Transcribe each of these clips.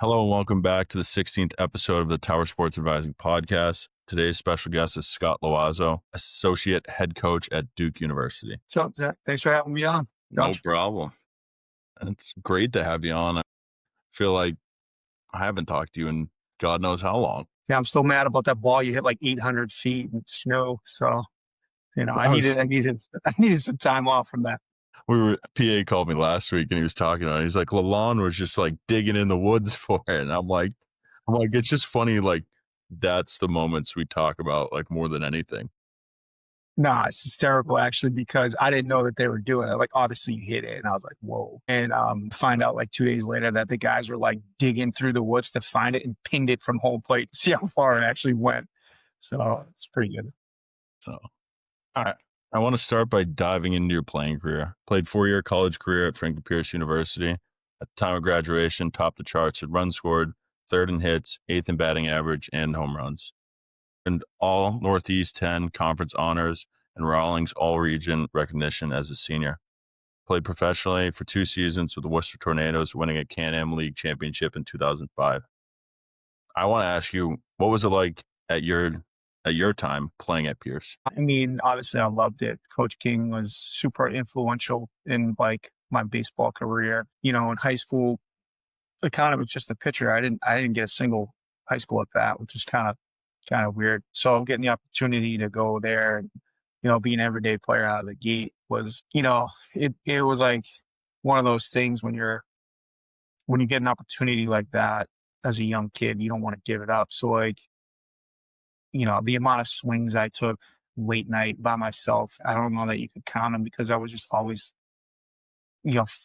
Hello and welcome back to the 16th episode of the Tower Sports Advising Podcast. Today's special guest is Scott Loiseau, Associate Head Coach at Duke University. What's up, Zach? Thanks for having me on. No Josh. problem. It's great to have you on. I feel like I haven't talked to you in God knows how long. Yeah, I'm still mad about that ball. You hit like 800 feet in snow. So, I needed some time off from that. PA called me last week and he was talking about it. He's like, Lalonde was just like digging in the woods for it. And I'm like, it's just funny. Like, that's the moments we talk about like more than anything. Nah, it's hysterical actually, because I didn't know that they were doing it. Like, obviously you hit it and I was like, whoa. And find out like 2 days later that the guys were like digging through the woods to find it and pinned it from home plate to see how far it actually went. So it's pretty good. So, all right. I want to start by diving into your playing career. Played 4-year college career at Franklin Pierce University. At the time of graduation, topped the charts at runs scored, third in hits, eighth in batting average, and home runs. And all Northeast 10 conference honors and Rawlings all-region recognition as a senior. Played professionally for 2 seasons with the Worcester Tornadoes, winning a Can-Am League championship in 2005. I want to ask you, what was it like at your time playing at Pierce? I mean, obviously I loved it. Coach King was super influential in like my baseball career. In high school, it kind of was just a pitcher. I didn't get a single high school at bat, which is kind of weird. So getting the opportunity to go there and, be an everyday player out of the gate was, it was like one of those things when you get an opportunity like that as a young kid, you don't want to give it up. So like, the amount of swings I took late night by myself, I don't know that you could count them, because I was just always,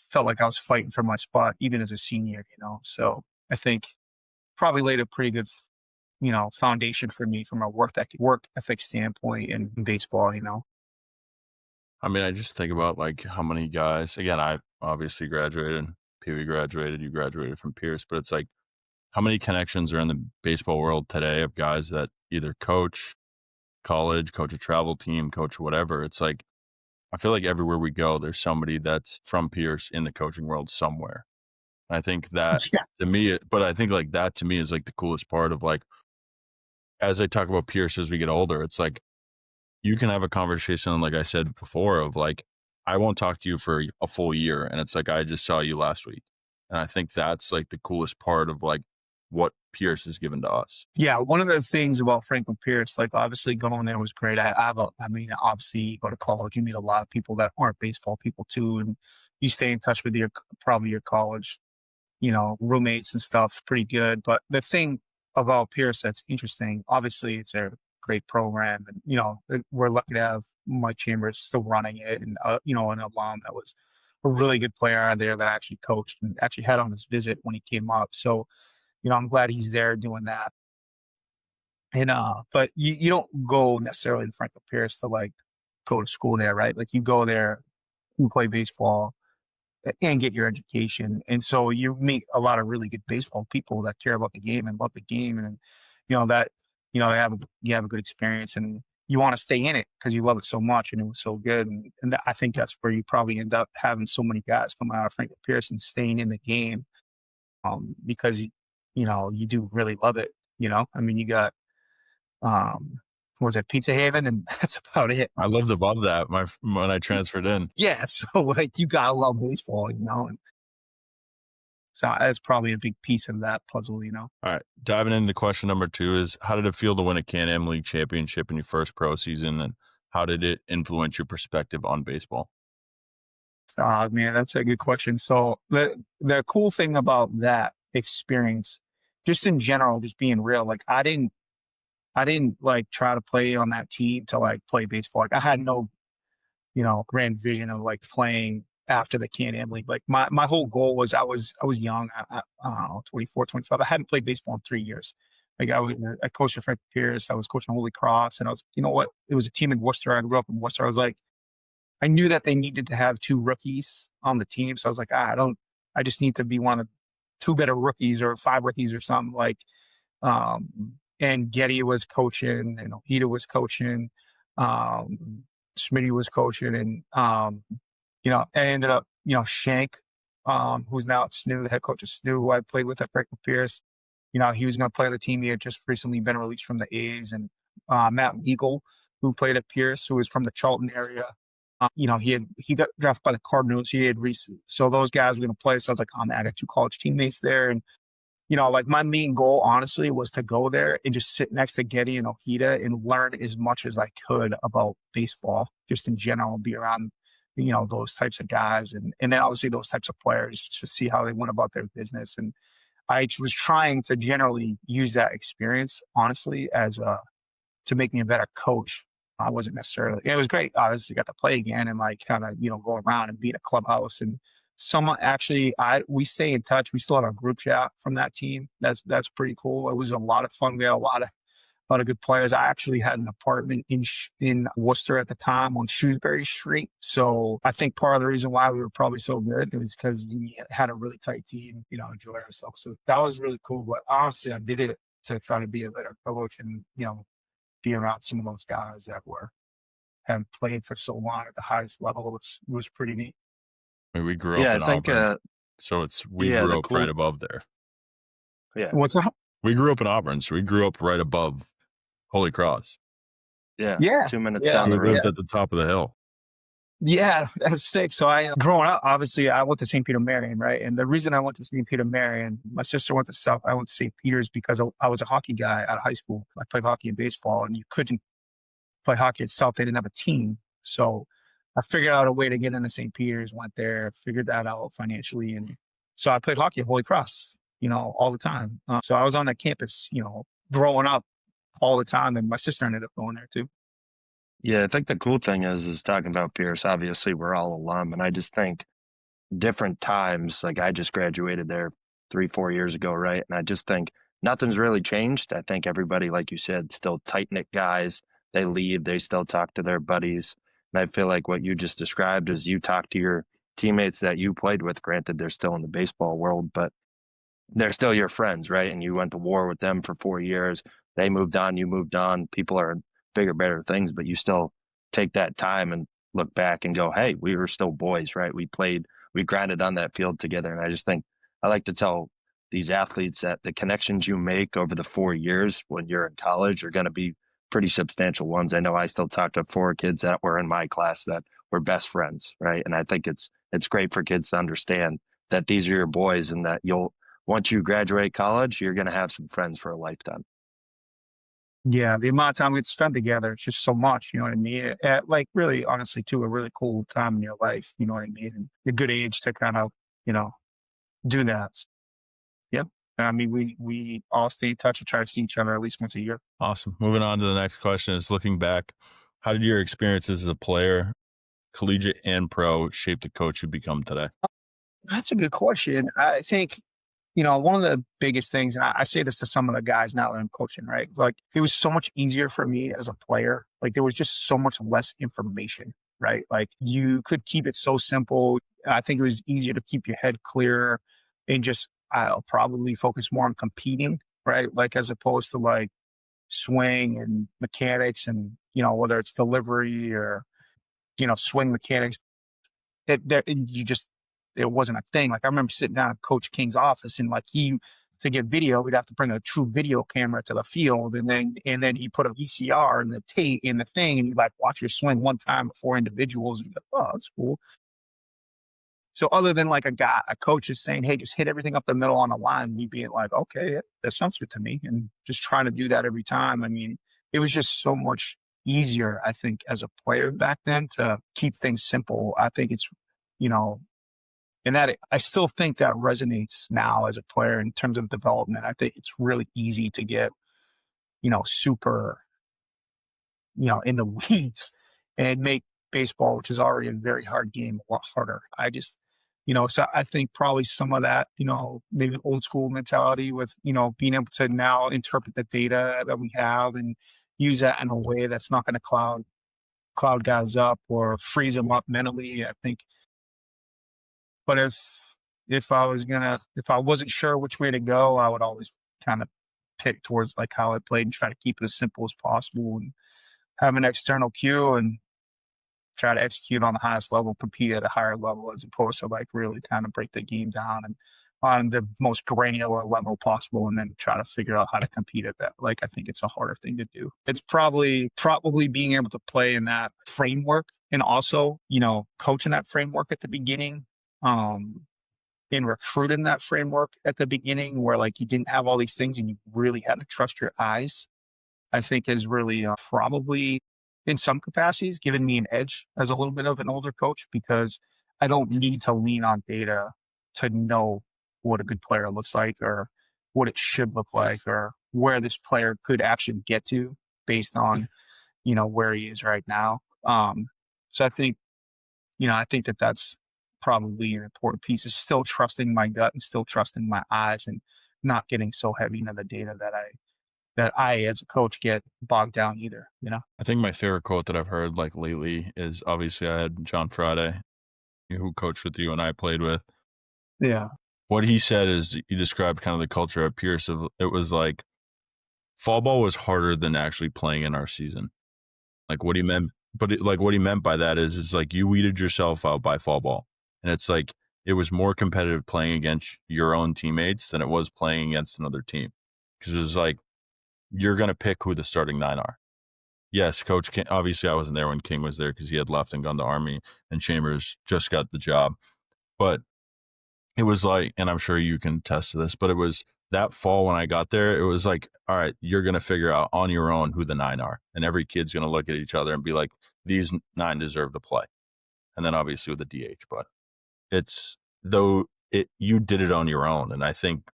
felt like I was fighting for my spot, even as a senior, So I think probably laid a pretty good, foundation for me from a work ethic standpoint in baseball, I mean, I just think about like how many guys, again, I obviously graduated, Pee Wee graduated, you graduated from Pierce, but it's like how many connections are in the baseball world today of guys that either coach college, coach a travel team, coach whatever. It's like, I feel like everywhere we go, there's somebody that's from Pierce in the coaching world somewhere. I think that yeah. to me, but I think like that to me is like the coolest part of like, as I talk about Pierce as we get older, it's like, you can have a conversation, like I said before, of like, I won't talk to you for a full year. And it's like, I just saw you last week. And I think that's like the coolest part of like what Pierce has given to us. Yeah, one of the things about Franklin Pierce, like obviously going there was great. Obviously you go to college, you meet a lot of people that aren't baseball people too, and you stay in touch with probably your college, roommates and stuff. Pretty good. But the thing about Pierce that's interesting, obviously it's a great program, and we're lucky to have Mike Chambers still running it, and an alum that was a really good player out there that actually coached and actually had on his visit when he came up. So I'm glad he's there doing that. And but you don't go necessarily to Franklin Pierce to like go to school there, right? Like you go there, you play baseball and get your education. And so you meet a lot of really good baseball people that care about the game and love the game, and that you have a good experience, and you want to stay in it because you love it so much and it was so good. And I think that's where you probably end up having so many guys come out of Franklin Pierce and staying in the game, because you do really love it. I mean, you got was it Pizza Haven, and that's about it. I lived above that when I transferred in. Yeah, so like you gotta love baseball, and so that's probably a big piece of that puzzle. All right, diving into question number 2 is, how did it feel to win a Can-Am League championship in your first pro season, and how did it influence your perspective on baseball? Man, that's a good question. So the cool thing about that experience, just in general, just being real, like I didn't like try to play on that team to like play baseball. Like I had no, grand vision of like playing after the Can-Am League. Like my whole goal was I was young. I don't know, 24, 25. I hadn't played baseball in 3 years. Like I coached at Frank Pierce. I was coaching Holy Cross, and I was, what? It was a team in Worcester. I grew up in Worcester. I was like, I knew that they needed to have 2 rookies on the team. So I was like, I just need to be one of the 2 better rookies or 5 rookies or something like, and Getty was coaching, and Ojeda was coaching, Smitty was coaching, and I ended up, Shank who's now at SNHU, the head coach of SNHU, who I played with at Franklin Pierce. He was going to play on the team. He had just recently been released from the A's, and Matt Eagle, who played at Pierce, who was from the Charlton area. He got drafted by the Cardinals. He had recently, so those guys were going to play. So I was like, oh man, I got 2 college teammates there, and like my main goal, honestly, was to go there and just sit next to Getty and Ojeda and learn as much as I could about baseball, just in general, be around, those types of guys. And then obviously those types of players to see how they went about their business. And I was trying to generally use that experience, honestly, to make me a better coach. I wasn't necessarily, it was great. I obviously got to play again and like kind of, go around and be in a clubhouse. And someone actually, we stay in touch. We still have a group chat from that team. That's pretty cool. It was a lot of fun. We had a lot of good players. I actually had an apartment in Worcester at the time on Shrewsbury Street. So I think part of the reason why we were probably so good was because we had a really tight team, enjoy ourselves. So that was really cool. But honestly, I did it to try to be a better coach and, be around some of those guys that have played for so long at the highest level. It was pretty neat. I mean, we grew Yeah, up I in think, Auburn, so we yeah, grew the up cool, right above there. yeah, What's up? We grew up in Auburn, so we grew up right above Holy Cross. yeah, Yeah. 2 minutes Yeah. down We the road. lived at the top of the hill. Yeah, that's sick. So growing up, obviously I went to St. Peter Marion, right? And the reason I went to St. Peter Marion, my sister went to South, I went to St. Peter's because I was a hockey guy out of high school. I played hockey and baseball, and you couldn't play hockey at South. They didn't have a team. So I figured out a way to get into St. Peter's, went there, figured that out financially. And so I played hockey at Holy Cross, all the time. So I was on that campus, growing up all the time. And my sister ended up going there too. Yeah, I think the cool thing is talking about Pierce. Obviously, we're all alum, and I just think different times. Like I just graduated there 3-4 years ago, right? And I just think nothing's really changed. I think everybody, like you said, still tight knit guys. They leave, they still talk to their buddies, and I feel like what you just described is you talk to your teammates that you played with. Granted, they're still in the baseball world, but they're still your friends, right? And you went to war with them for 4 years. They moved on, you moved on. People are bigger, better things, but you still take that time and look back and go, hey, we were still boys, right? We played, we grinded on that field together. And I just think I like to tell these athletes that the connections you make over the 4 years when you're in college are going to be pretty substantial ones. I know I still talk to 4 kids that were in my class that were best friends, right? And I think it's great for kids to understand that these are your boys and that once you graduate college, you're going to have some friends for a lifetime. Yeah, the amount of time we spend together, it's just so much, you know what I mean? Like really, honestly, too, a really cool time in your life, you know what I mean? And a good age to kind of, do that. Yep. I mean, we all stay in touch and try to see each other at least once a year. Awesome. Moving on to the next question is looking back, how did your experiences as a player, collegiate and pro, shape the coach you become today? That's a good question. I think, one of the biggest things, and I say this to some of the guys now that I'm coaching, right? Like it was so much easier for me as a player. Like there was just so much less information, right? Like you could keep it so simple. I think it was easier to keep your head clear and just, I'll probably focus more on competing, right? Like as opposed to like swing and mechanics and, whether it's delivery or, swing mechanics. It wasn't a thing. Like I remember sitting down at Coach King's office and like to get video, we'd have to bring a true video camera to the field. And then he put a VCR in the tape in the thing and he'd like watch your swing one time before individuals. And you'd go, oh, that's cool. So other than like a coach is saying, hey, just hit everything up the middle on the line, me being like, okay, that sounds good to me. And just trying to do that every time. I mean, it was just so much easier, I think, as a player back then to keep things simple. I think it's, and that I still think that resonates now as a player in terms of development. I think it's really easy to get, super, in the weeds and make baseball, which is already a very hard game, a lot harder. So I think probably some of that, maybe old school mentality with, being able to now interpret the data that we have and use that in a way that's not going to cloud guys up or freeze them up mentally. I think. But if I wasn't sure which way to go, I would always kind of pick towards like how I played and try to keep it as simple as possible and have an external cue. And try to execute on the highest level, compete at a higher level, as opposed to like really kind of break the game down and on the most granular level possible, and then try to figure out how to compete at that. Like, I think it's a harder thing to do. It's probably being able to play in that framework, and also, coach in that framework at the beginning, and recruit in that framework at the beginning, where like you didn't have all these things and you really had to trust your eyes. I think is really probably in some capacities given me an edge as a little bit of an older coach, because I don't need to lean on data to know what a good player looks like, or what it should look like, or where this player could actually get to based on, where he is right now. So I think that that's probably an important piece, is still trusting my gut and still trusting my eyes, and not getting so heavy into the data that I, as a coach, get bogged down either. I think my favorite quote that I've heard like lately is, obviously I had John Friday, who coached with you and I played with. Yeah. What he said is, he described kind of the culture at Pierce. It was like fall ball was harder than actually playing in our season. Like what he meant, what he meant by that is like you weeded yourself out by fall ball, and it's like it was more competitive playing against your own teammates than it was playing against another team, because it was like you're gonna pick who the starting 9 are. Yes, Coach King. Obviously, I wasn't there when King was there because he had left and gone to Army, and Chambers just got the job. But it was like, and I'm sure you can attest to this, but it was that fall when I got there, it was like, all right, you're going to figure out on your own who the 9 are. And every kid's going to look at each other and be like, these 9 deserve to play. And then obviously with the DH, but you did it on your own. And I think,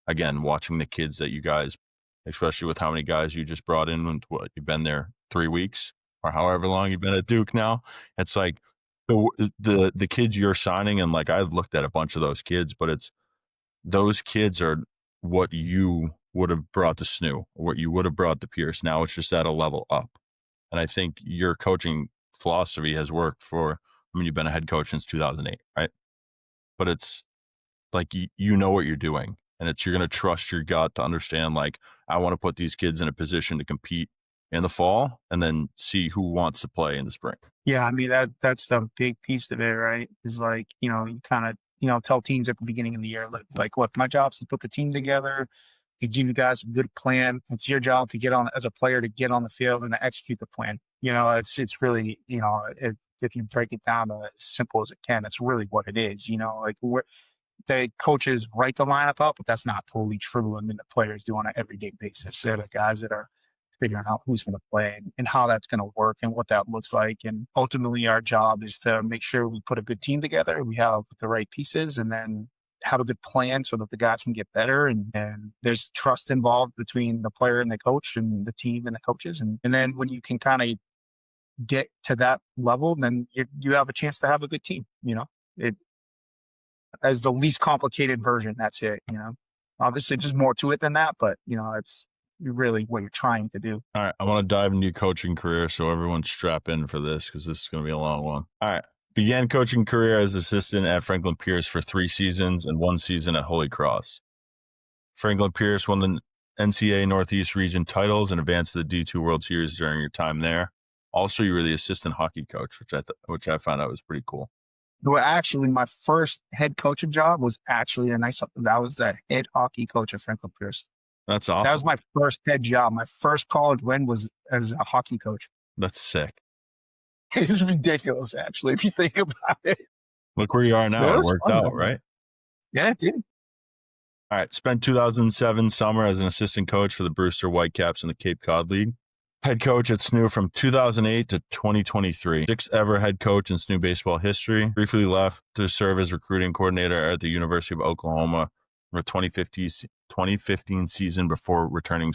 again, watching the kids that you guys, especially with how many guys you just brought in, you've been there 3 weeks or however long you've been at Duke now, it's like, the kids you're signing, and like I've looked at a bunch of those kids, but it's those kids are what you would have brought to SNU, or what you would have brought to Pierce. Now it's just at a level up. And I think your coaching philosophy has worked you've been a head coach since 2008, right? But it's like you know what you're doing, and you're going to trust your gut to understand, like, I want to put these kids in a position to compete in the fall, and then see who wants to play in the spring. Yeah, I mean that's a big piece of it, right? Is like, you kind of, tell teams at the beginning of the year, like, look, my job is to put the team together, to give you guys a good plan. It's your job to get on, as a player, to get on the field and to execute the plan. It's really, if you break it down to as simple as it can, it's really what it is. Like, the coaches write the lineup up, but that's not totally true. I mean, the players do on an everyday basis. They're the guys that are figuring out who's going to play and how that's going to work and what that looks like. And ultimately, our job is to make sure we put a good team together, we have the right pieces, and then have a good plan so that the guys can get better. And there's trust involved between the player and the coach, and the team and the coaches. And then when you can kind of get to that level, then you have a chance to have a good team. It as the least complicated version. That's it. Obviously, there's more to it than that, but it's really what you're trying to do. All right, I want to dive into your coaching career, so everyone strap in for this, because this is going to be a long one. All right. Began coaching career as assistant at Franklin Pierce for 3 seasons and 1 season at Holy Cross. Franklin Pierce won the NCAA Northeast region titles and advanced to the D2 World Series during your time there. Also, you were the assistant hockey coach, which I found out was pretty cool. Well, actually, my first head coaching job was actually that was the head hockey coach at Franklin Pierce. That's awesome. That was my first head job. My first college win was as a hockey coach. That's sick. It's ridiculous, actually, if you think about it. Look where you are now. It worked out, right? Yeah, it did. All right. Spent 2007 summer as an assistant coach for the Brewster Whitecaps in the Cape Cod League. Head coach at SNU from 2008 to 2023. 6th ever head coach in SNU baseball history. Briefly left to serve as recruiting coordinator at the University of Oklahoma for 2015 season before returning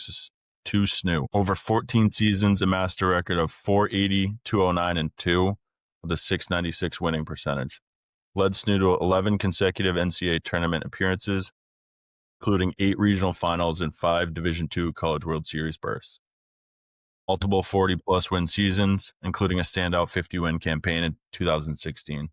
to SNU. Over 14 seasons, amassed a record of 480, 209, and 2 with a 696 winning percentage. Led SNU to 11 consecutive NCAA tournament appearances, including 8 regional finals and 5 Division II College World Series berths. Multiple 40-plus win seasons, including a standout 50-win campaign in 2016.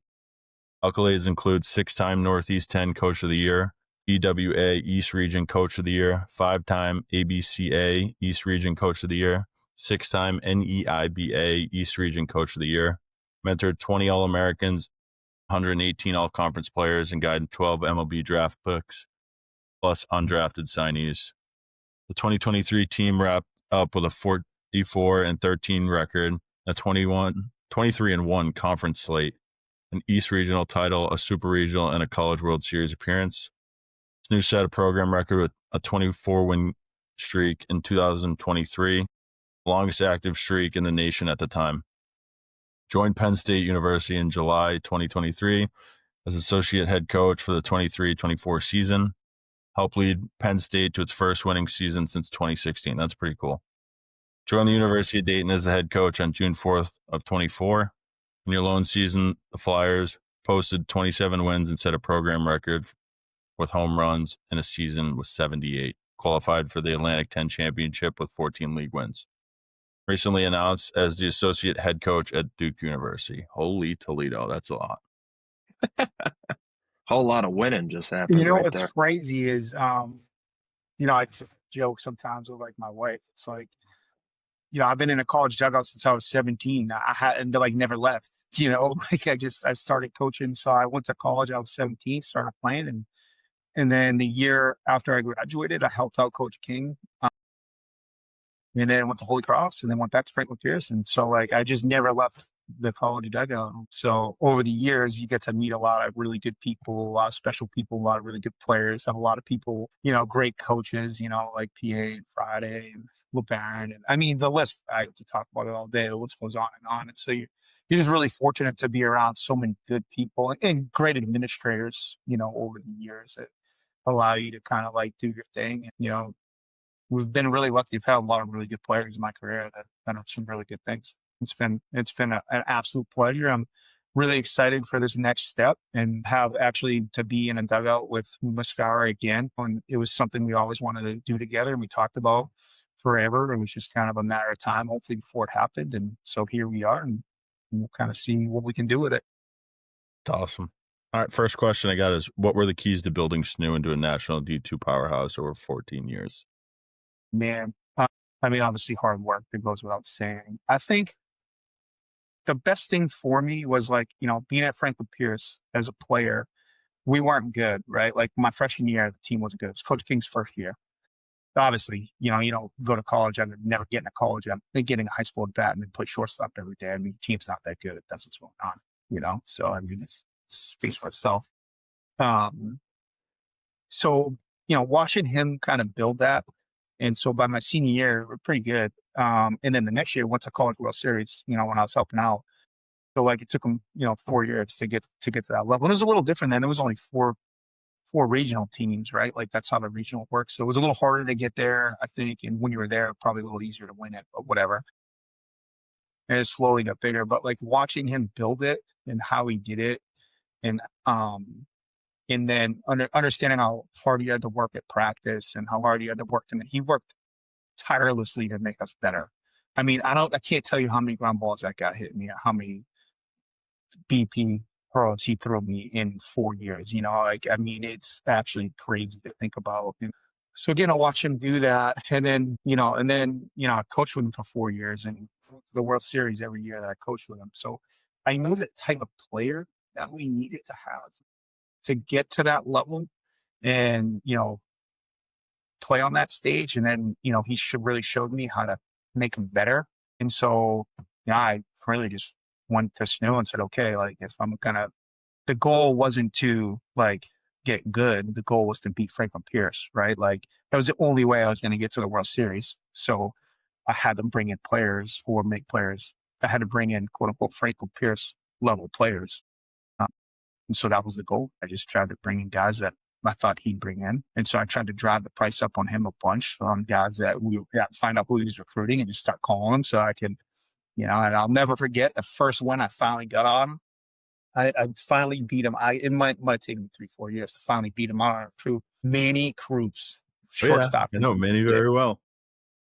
Accolades include 6-time Northeast 10 Coach of the Year, EWA East Region Coach of the Year, 5-time ABCA East Region Coach of the Year, 6-time NEIBA East Region Coach of the Year, mentored 20 All-Americans, 118 All-Conference players, and guided 12 MLB draft picks, plus undrafted signees. The 2023 team wrapped up with a 44-13 record, a 23-1 conference slate, an East Regional title, a Super Regional, and a College World Series appearance. SNHU set a program record with a 24-win streak in 2023, longest active streak in the nation at the time. Joined Penn State University in July 2023 as associate head coach for the 23-24 season. Helped lead Penn State to its first winning season since 2016. That's pretty cool. Joined the University of Dayton as the head coach on June 4th of 24. In your lone season, the Flyers posted 27 wins and set a program record with home runs in a season with 78. Qualified for the Atlantic 10 Championship with 14 league wins. Recently announced as the associate head coach at Duke University. Holy Toledo, that's a lot. Whole lot of winning just happened You know right what's there. crazy is, I joke sometimes with like my wife. It's like, I've been in a college dugout since I was 17. I hadn't never left. Like I started coaching. So I went to college. I was 17, started playing, and then the year after I graduated, I helped out Coach King. And then went to Holy Cross, and then went back to Franklin Pierce. And so I just never left the college dugout. So over the years, you get to meet a lot of really good people, a lot of special people, a lot of really good players, have a lot of people, great coaches, like PA and Friday and LeBaron. And I mean, the list, I could talk about it all day. The list goes on and on. And so you're just really fortunate to be around so many good people and great administrators, over the years that allow you to kind of do your thing. And, we've been really lucky. We've had a lot of really good players in my career that have done some really good things. It's been an absolute pleasure. I'm really excited for this next step and have actually to be in a dugout with Muscara again. And it was something we always wanted to do together, and we talked about forever. It was just kind of a matter of time, hopefully, before it happened. And so here we are, and we'll kind of see what we can do with it. That's awesome. All right, first question I got is, what were the keys to building SNHU into a national D2 powerhouse over 14 years? Man, obviously hard work, that goes without saying. I think the best thing for me was being at Franklin Pierce as a player, we weren't good, right? Like my freshman year, the team wasn't good. It was Coach King's first year. Obviously, you don't go to college. I'm never getting to college. I'm getting a high school at bat and then play shortstop every day. I mean, team's not that good if that's what's going on, So, I mean, it speaks for itself. So, watching him kind of build that. And so by my senior year, we're pretty good. And then the next year, went to College World Series, when I was helping out. So it took him, 4 years to get to that level. And it was a little different then. It was only four regional teams, right? That's how the regional works. So it was a little harder to get there, I think. And when you were there, probably a little easier to win it, but whatever. And it slowly got bigger. But watching him build it and how he did it, and then understanding how hard he had to work at practice and how hard he had to work, and he worked tirelessly to make us better. I mean, I can't tell you how many ground balls that guy hit me, how many BP hurls he threw me in 4 years. It's actually crazy to think about. And so again, I watch him do that, and then I coached with him for 4 years and the World Series every year that I coached with him. So I knew the type of player that we needed to have to get to that level and, play on that stage. And then, he really showed me how to make him better. And so, I really just went to SNHU and said, okay, if I'm the goal wasn't to get good. The goal was to beat Franklin Pierce, right? That was the only way I was going to get to the World Series. So I had to bring in players or make players. I had to bring in quote unquote Franklin Pierce level players. And so that was the goal. I just tried to bring in guys that I thought he'd bring in. And so I tried to drive the price up on him a bunch on guys that we find out who he was recruiting and just start calling him so I can, and I'll never forget the first one I finally got on him. I finally beat him. It might take me 3-4 years to finally beat him on through Manny Cruz, shortstop. I know Manny very well.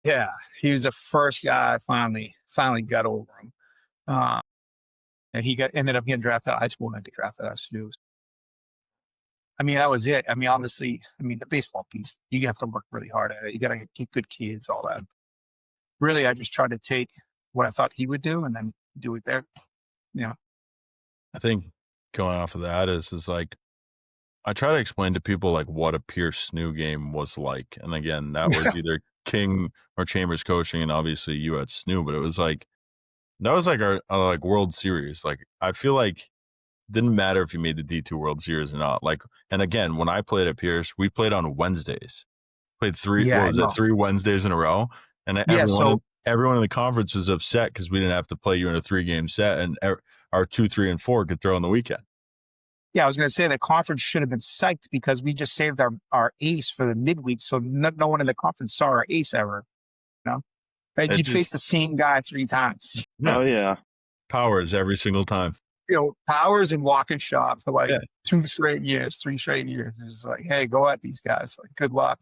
Yeah, he was the first guy I finally got over him. And he ended up getting drafted out of high school and I got drafted out of SNHU. I mean, that was it. I mean, obviously, the baseball piece, you have to work really hard at it. You got to get good kids, all that. Really, I just tried to take what I thought he would do and then do it there. Yeah. I think going off of that is like, I try to explain to people like what a Pierce SNU game was like. And again, that was either King or Chambers coaching, and obviously you at SNU, but it was like, that was like our like World Series. Like, I feel like didn't matter if you made the D2 World Series or not. Like, and again, when I played at Pierce, we played on Wednesdays. Played Yeah, I know. 3 Wednesdays in a row, and Yeah, so everyone in the conference was upset because we didn't have to play you in a 3-game set, and our 2, 3, and 4 could throw on the weekend. yeah, I was going to say the conference should have been psyched because we just saved our ace for the midweek, so no one in the conference saw our ace ever. You know, and It you'd just- face the same guy 3 times. Yeah. Oh yeah. Powers every single time. You know, Powers and Walking Shot for like Yeah. 2 straight years, 3 straight years. It's like, hey, go at these guys. Like, good luck.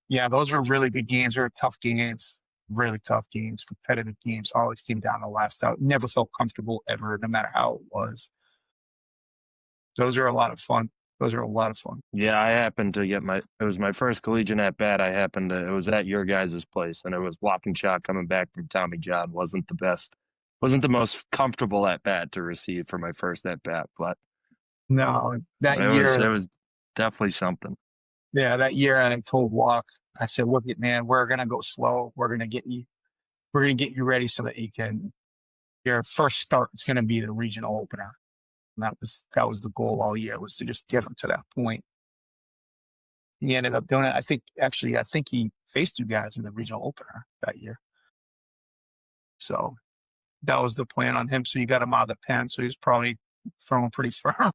Yeah, those were really good games. They were tough games, really tough games, competitive games. Always came down to the last out. Never felt comfortable ever, no matter how it was. Those are a lot of fun. Those are a lot of fun. Yeah, I happened to get it was my first collegiate at bat. It was at your guys' place, and it was walking shot coming back from Tommy John. Wasn't the most comfortable at bat to receive for my first at bat, but No, that it year, was definitely something. yeah, that year I told Walk, I said, look it, man, we're gonna go slow. We're gonna get you ready so that you can your first start is gonna be the regional opener. And that was the goal all year, was to just get him to that point. He ended up doing it. I think he faced you guys in the regional opener that year. So that was the plan on him. So you got him out of the pen. So he was probably throwing pretty firm.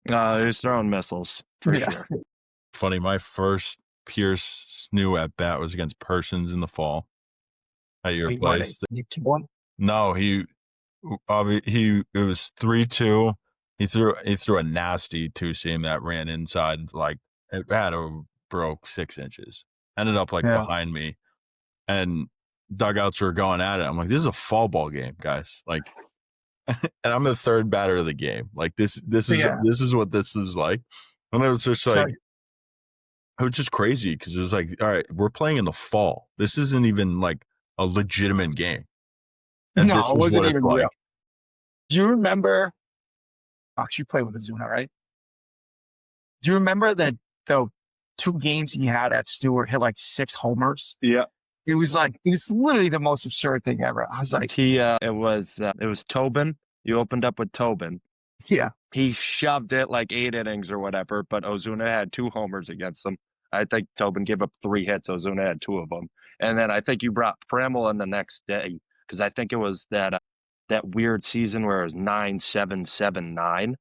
He was throwing missiles for Yeah. sure. Funny, my first Pierce SNU at bat was against Persons in the fall at your place. You kill him? No, it was 3-2. He threw a nasty 2-seam that ran inside, like it had broke 6 inches. Ended up like behind me, and dugouts were going at it. I'm like, this is a fall ball game, guys. Like, and I'm the third batter of the game. Like this is what this is like. And it was just like, it was just crazy because it was like, all right, we're playing in the fall. This isn't even like a legitimate game. And No, this it is wasn't what even it's like. real. Do you remember? You played with Azuna, right? Do you remember that the 2 games he had at Stewart hit like 6 homers? Yeah. It was literally the most absurd thing ever. I was like, it was Tobin. You opened up with Tobin. yeah. He shoved it like 8 innings or whatever, but Ozuna had 2 homers against him. I think Tobin gave up 3 hits. Ozuna had 2 of them. And then I think you brought Pramel in the next day, because I think it was that weird season where it was 9-7-7-9,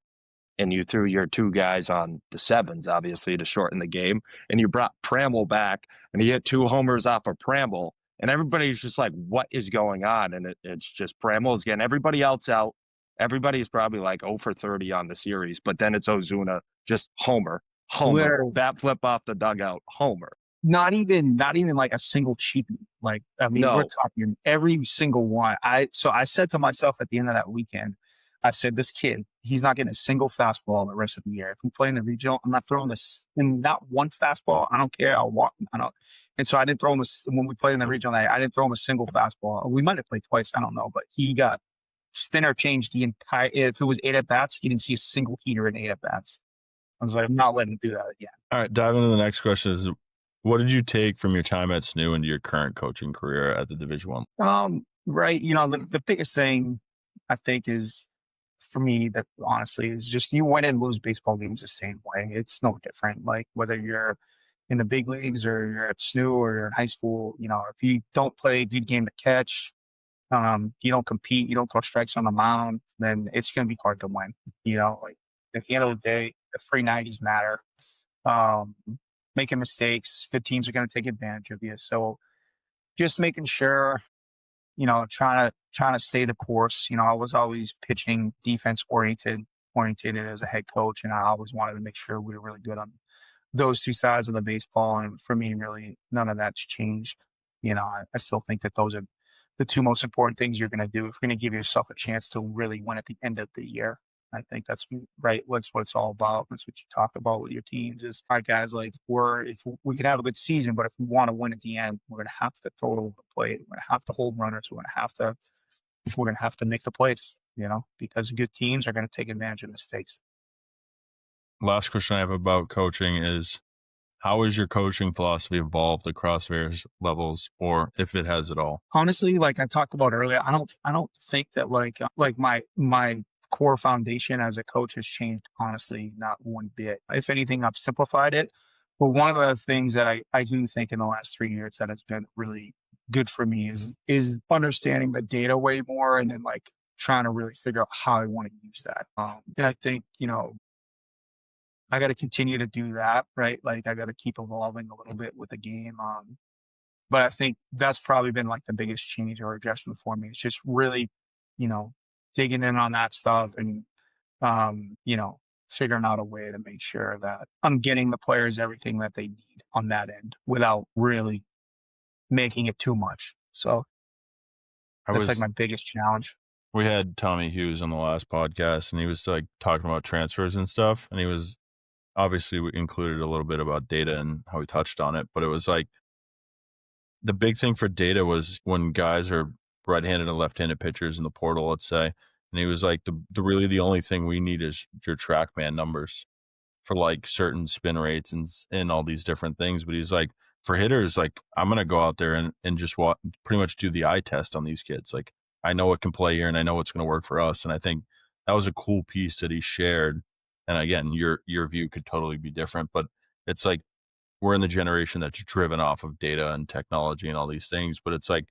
and you threw your 2 guys on the 7s, obviously, to shorten the game. And you brought Pramel back, and he hit 2 homers off of Pramel. And everybody's just like, what is going on? And it's just Pramel's getting everybody else out. Everybody's probably like 0 for 30 on the series, but then it's Ozuna, just homer, Literally. bat flip off the dugout, homer. Not even like a single cheapie. Like, I mean, we're talking every single one. So I said to myself at the end of that weekend, I said, this kid, he's not getting a single fastball the rest of the year. If we play in the regional, I'm not throwing this in not one fastball. I don't care. I'll walk. I don't. And so I didn't throw him when we played in the regional. I didn't throw him a single fastball. We might have played twice. I don't know, but he got interchanged the entire. If it was 8 at bats, he didn't see a single heater in 8 at bats. I was like, I'm not letting him do that again. All right, dive into the next question. Is what did you take from your time at SNU into your current coaching career at the Division I? Right. You know, the biggest thing I think is, for me, that honestly is just, you win and lose baseball games the same way. It's no different. Like, whether you're in the big leagues or you're at SNU or you're in high school, you know, if you don't play a good game to catch, you don't compete, you don't throw strikes on the mound, then it's going to be hard to win. You know, like, at the end of the day, the free 90s matter. Making mistakes, good teams are going to take advantage of you. So just making sure, you know, trying to stay the course. You know, I was always pitching defense oriented as a head coach, and I always wanted to make sure we were really good on those 2 sides of the baseball. And for me, really, none of that's changed. You know, I still think that those are the 2 most important things you're going to do if you're going to give yourself a chance to really win at the end of the year. I think that's right. That's what it's all about. That's what you talk about with your teams is, all right, guys, like, if we could have a good season, but if we want to win at the end, we're going to have to throw it over the plate. We're going to have to hold runners. We're going to have to make the plays. because good teams are going to take advantage of mistakes. Last question I have about coaching is, how has your coaching philosophy evolved across various levels, or if it has at all? Honestly, like I talked about earlier, I don't think that like my core foundation as a coach has changed, honestly, not one bit. If anything, I've simplified it. But one of the things that I do think in the last 3 years that has been really good for me is understanding the data way more, and then like trying to really figure out how I want to use that. And I think, I got to continue to do that, right? Like I got to keep evolving a little bit with the game. But I think that's probably been like the biggest change or adjustment for me. It's just really, you know, digging in on that stuff and, um, you know, figuring out a way to make sure that I'm getting the players everything that they need on that end without really making it too much. So I that's like was my biggest challenge. We had Tommy Hughes on the last podcast, and he was like talking about transfers and stuff, and he was obviously we included a little bit about data and how we touched on it, but it was like the big thing for data was when guys are right-handed and left-handed pitchers in the portal, let's say, and he was like the really the only thing we need is your TrackMan numbers for like certain spin rates and all these different things. But he's like, for hitters, like I'm gonna go out there and just pretty much do the eye test on these kids. Like I know what can play here and I know what's gonna work for us. And I think that was a cool piece that he shared. And again, your view could totally be different, but it's like we're in the generation that's driven off of data and technology and all these things. But it's like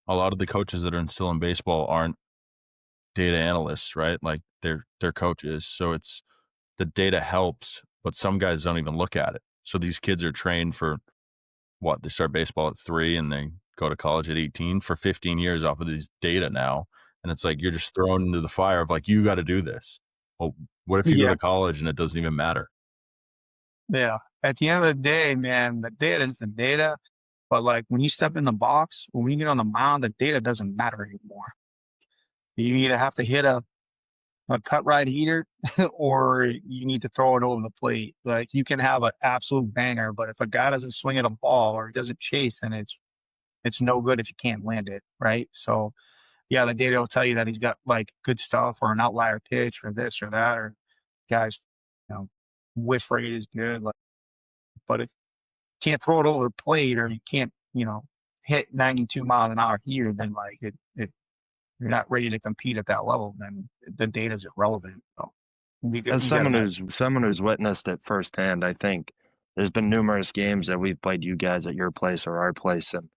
a lot of the coaches that are still in baseball aren't data analysts, right? Like they're coaches. So it's the data helps, but some guys don't even look at it. So these kids are trained for what? They start baseball at 3 and they go to college at 18 for 15 years off of these data now. And it's like you're just thrown into the fire of like, you got to do this. Well, what if you go Yeah. to college and it doesn't even matter? Yeah. At the end of the day, man, the data is the data. But like when you step in the box, when you get on the mound, the data doesn't matter anymore. You either have to hit a cut right heater or you need to throw it over the plate. Like you can have an absolute banger, but if a guy doesn't swing at a ball or doesn't chase, then it's no good if you can't land it, right? So yeah, the data will tell you that he's got like good stuff or an outlier pitch or this or that, or guys, whiff rate is good. Like, but if you can't throw it over the plate or you can't, hit 92 miles an hour here, then like it you're not ready to compete at that level, then the data is irrelevant. So As you got to someone who's witnessed it firsthand, I think there's been numerous games that we've played you guys at your place or our place, and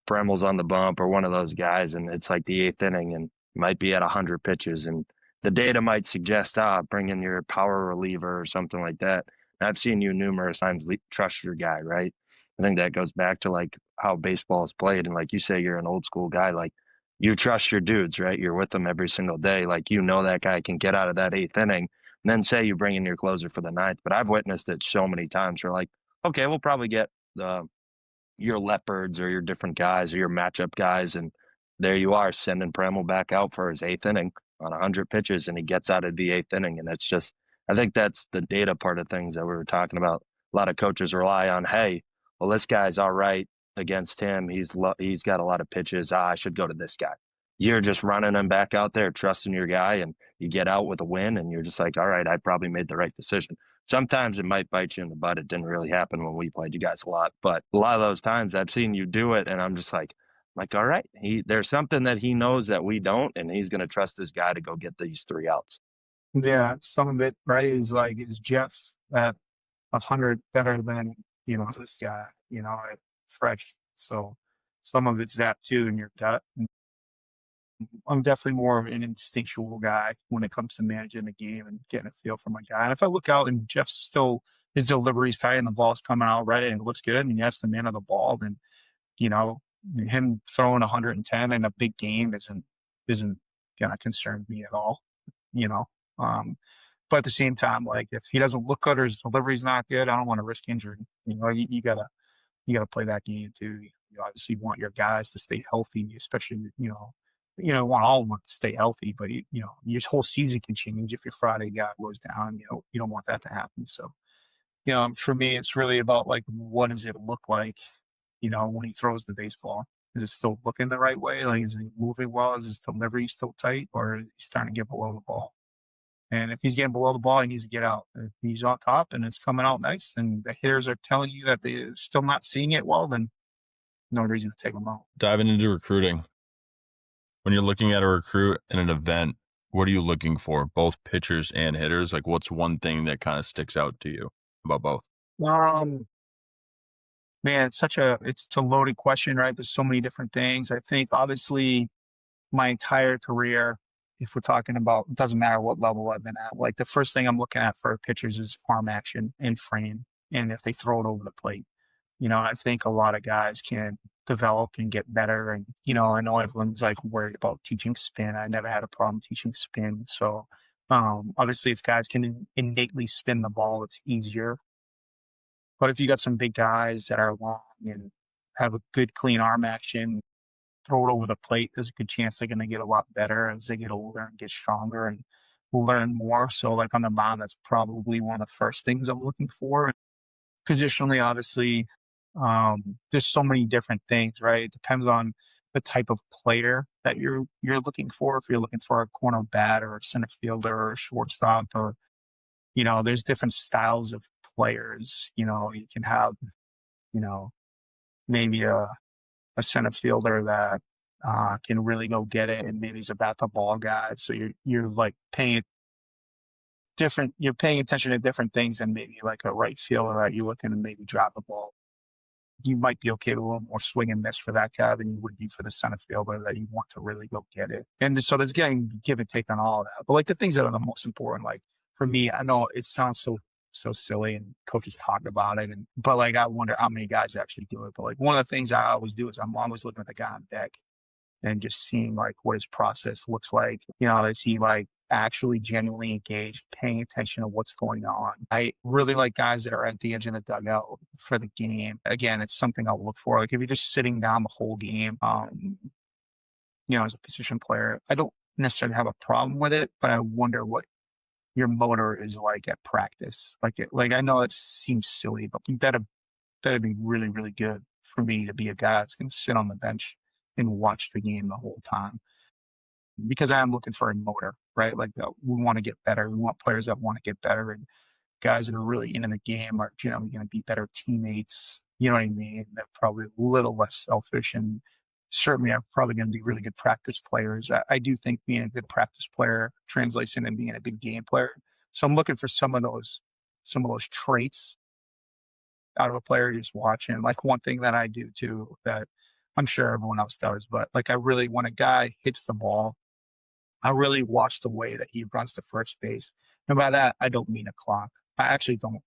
Premel's on the bump or one of those guys, and it's like the eighth inning, and you might be at 100 pitches, and the data might suggest, bring in your power reliever or something like that. And I've seen you numerous times trust your guy, right? I think that goes back to like how baseball is played, and like you say, you're an old school guy, like you trust your dudes, right? You're with them every single day, like you know that guy can get out of that eighth inning and then say you bring in your closer for the ninth. But I've witnessed it so many times. You're like, okay, we'll probably get your leopards or your different guys or your matchup guys, and there you are sending Premel back out for his eighth inning on 100 pitches, and he gets out of the eighth inning. And it's just, I think that's the data part of things that we were talking about. A lot of coaches rely on, hey, well, this guy's all right against him. He's got a lot of pitches. I should go to this guy. You're just running him back out there, trusting your guy, and you get out with a win, and you're just like, all right, I probably made the right decision. Sometimes it might bite you in the butt. It didn't really happen when we played you guys a lot, but a lot of those times I've seen you do it, and I'm just like, all right, there's something that he knows that we don't, and he's going to trust this guy to go get these 3 outs. Yeah, some of it, right, is Jeff at 100 better than, this guy, at fresh. So some of it's that too in your gut. I'm definitely more of an instinctual guy when it comes to managing the game and getting a feel for my guy. And if I look out and Jeff's still, his delivery's tight and the ball's coming out right and it looks good and that's the man of the ball, then, you know, him throwing 110 in a big game isn't going to concern me at all, you know. But at the same time, like if he doesn't look good or his delivery's not good, I don't want to risk injury. You gotta play that game too. You obviously want your guys to stay healthy, especially want all of them to stay healthy. But your whole season can change if your Friday guy goes down. You don't want that to happen. So for me, it's really about like what does it look like, when he throws the baseball. Is it still looking the right way? Like, is he moving well? Is his delivery still tight, or is he starting to get below the ball? And if he's getting below the ball, he needs to get out. If he's on top and it's coming out nice, and the hitters are telling you that they're still not seeing it well, then no reason to take him out. Diving into recruiting. When you're looking at a recruit in an event, what are you looking for? Both pitchers and hitters? Like, what's one thing that kind of sticks out to you about both? Man, it's a loaded question, right? There's so many different things. I think obviously my entire career, if we're talking about, it doesn't matter what level I've been at. Like the first thing I'm looking at for pitchers is arm action and frame, and if they throw it over the plate. I think a lot of guys can develop and get better. And, I know everyone's like worried about teaching spin. I never had a problem teaching spin. So, obviously if guys can innately spin the ball, it's easier. But if you got some big guys that are long and have a good clean arm action, throw it over the plate, there's a good chance they're going to get a lot better as they get older and get stronger and learn more. So like on the mound, that's probably one of the first things I'm looking for. Positionally, obviously, there's so many different things, right? It depends on the type of player that you're looking for. If you're looking for a corner bat or a center fielder or a shortstop, or there's different styles of players. You can have, maybe a center fielder that can really go get it, and maybe he's a bat the ball guy. So you're like you're paying attention to different things than maybe like a right fielder that you're looking to maybe drop the ball. You might be okay with a little more swing and miss for that guy than you would be for the center fielder that you want to really go get it. And so there's getting give and take on all of that. But like the things that are the most important, like for me, I know it sounds so silly and coaches talk about it, but like I wonder how many guys actually do it. But like one of the things I always do is I'm always looking at the guy on deck and just seeing like what his process looks like. Is he like actually genuinely engaged, paying attention to what's going on? I really like guys that are at the edge of the dugout for the game. Again, it's something I'll look for. Like if you're just sitting down the whole game, as a position player, I don't necessarily have a problem with it, but I wonder what your motor is like at practice. Like I know it seems silly, but you better be really, really good for me to be a guy that's going to sit on the bench and watch the game the whole time, because I am looking for a motor, right? Like we want to get better. We want players that want to get better, and guys that are really into the game are generally going to be better teammates. You know what I mean? They're probably a little less selfish, and certainly are probably going to be really good practice players. I do think being a good practice player translates into being a good game player. So I'm looking for some of those traits out of a player just watching. Like one thing that I do too, that I'm sure everyone else does, but like I really, when a guy hits the ball, I really watch the way that he runs to first base. And by that, I don't mean a clock. I actually don't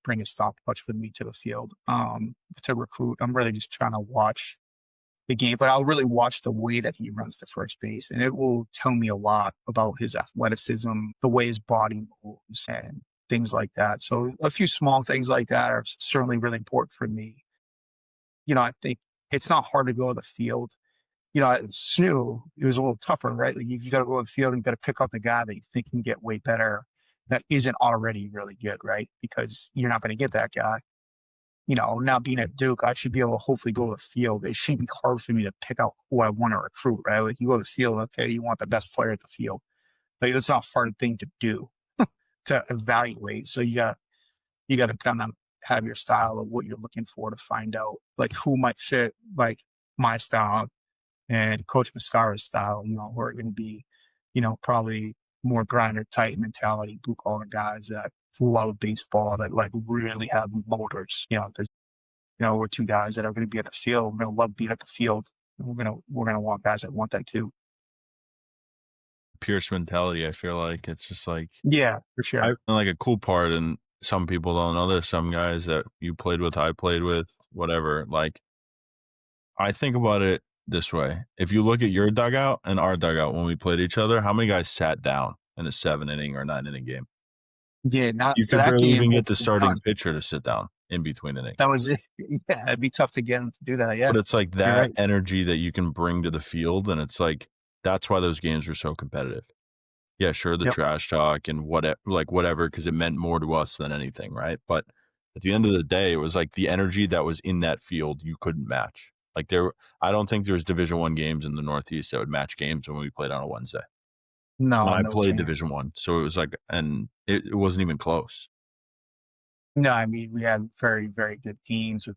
bring a stopwatch with me to the field to recruit. I'm really just trying to watch the game, but I'll really watch the way that he runs to first base. And it will tell me a lot about his athleticism, the way his body moves, and things like that. So a few small things like that are certainly really important for me. I think it's not hard to go to the field. At SNHU, it was a little tougher, right? Like you got to go to the field and you got to pick up the guy that you think can get way better that isn't already really good, right? Because you're not going to get that guy. Now being at Duke, I should be able to hopefully go to the field. It shouldn't be hard for me to pick out who I want to recruit, right? Like you go to the field, okay, you want the best player at the field. Like that's not a hard thing to do to evaluate. So you got to kind of have your style of what you're looking for to find out like who might fit like my style and Coach Mascara's style, who are going to be, probably more grinder type mentality, blue collar guys that love baseball, that like really have motors, because, we're two guys that are going to be at the field. We're going to love being at the field. And we're going to want guys that want that too. Pierce mentality. I feel like it's just like, yeah, for sure. Like a cool part. And some people don't know this. Some guys that you played with, I played with, whatever. Like I think about it this way. If you look at your dugout and our dugout when we played each other, how many guys sat down in a 7-inning or 9-inning game? Yeah, not you for could that barely game. even get the starting pitcher to sit down in between innings. That was it. Yeah, it'd be tough to get him to do that. Yeah, but it's like that energy that you can bring to the field, and it's like that's why those games are so competitive. Yeah, sure, the trash talk and whatever, because it meant more to us than anything, right? But at the end of the day, it was like the energy that was in that field you couldn't match. Like I don't think there was Division I games in the Northeast that would match games when we played on a Wednesday. No, When I no played chance. Division I, so it was like, and it wasn't even close. No, I mean, we had very, very good teams with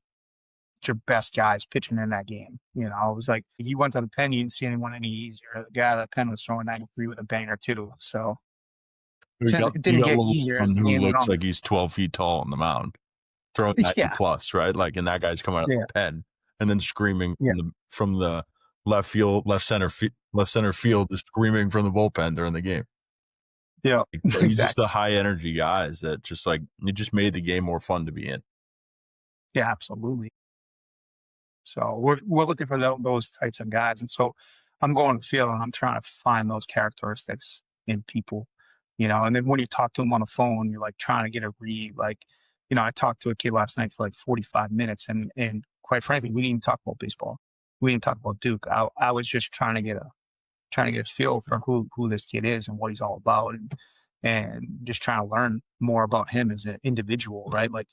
your best guys pitching in that game. You know, it was like you went to the pen, you didn't see anyone any easier. The guy at the pen was throwing 93 with a banger too. So You got it you didn't got get easier as the who game went looks on. like he's 12 feet tall on the mound, throwing 90 Yeah, plus, right? Like, and that guy's coming out of yeah, the pen and then screaming yeah, from the left center field, is screaming from the bullpen during the game. yeah, Like, he's just exactly. the high energy guys that just like, it just made the game more fun to be in. Yeah, absolutely. So we're looking for those types of guys, and so I'm going to the field and I'm trying to find those characteristics in people, you know. And then when you talk to them on the phone, you're like trying to get a read. Like, you know, I talked to a kid last night for like 45 minutes, and quite frankly, we didn't even talk about baseball. We didn't talk about Duke. I was just trying to get a feel for who this kid is and what he's all about, and just trying to learn more about him as an individual, right? Like,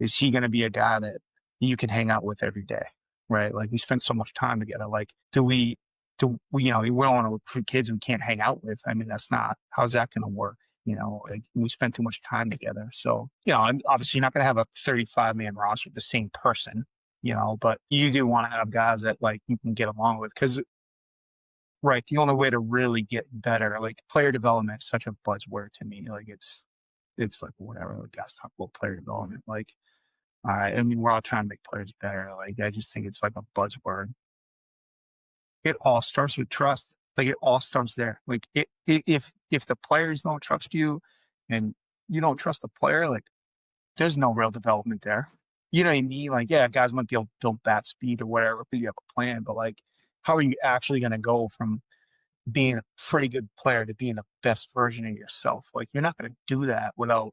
is he going to be a guy that you can hang out with every day, right? Like, we spend so much time together. Like, you know, we don't want to recruit kids we can't hang out with. I mean, that's not, how's that going to work? You know, like, we spend too much time together. So, you know, and obviously you're not going to have a 35-man roster with the same person, you know, but you do want to have guys that like you can get along with. Cause right, the only way to really get better, like player development is such a buzzword to me. Like, it's like whatever, like guys talk about player development. Like, all right, I mean, we're all trying to make players better. Like, I just think it's like a buzzword. It all starts with trust. Like, it all starts there. Like, if the players don't trust you, and you don't trust the player, like, there's no real development there. You know what I mean? Like, yeah, guys might be able to build bat speed or whatever if you have a plan, but like, how are you actually going to go from being a pretty good player to being the best version of yourself? Like, you're not going to do that without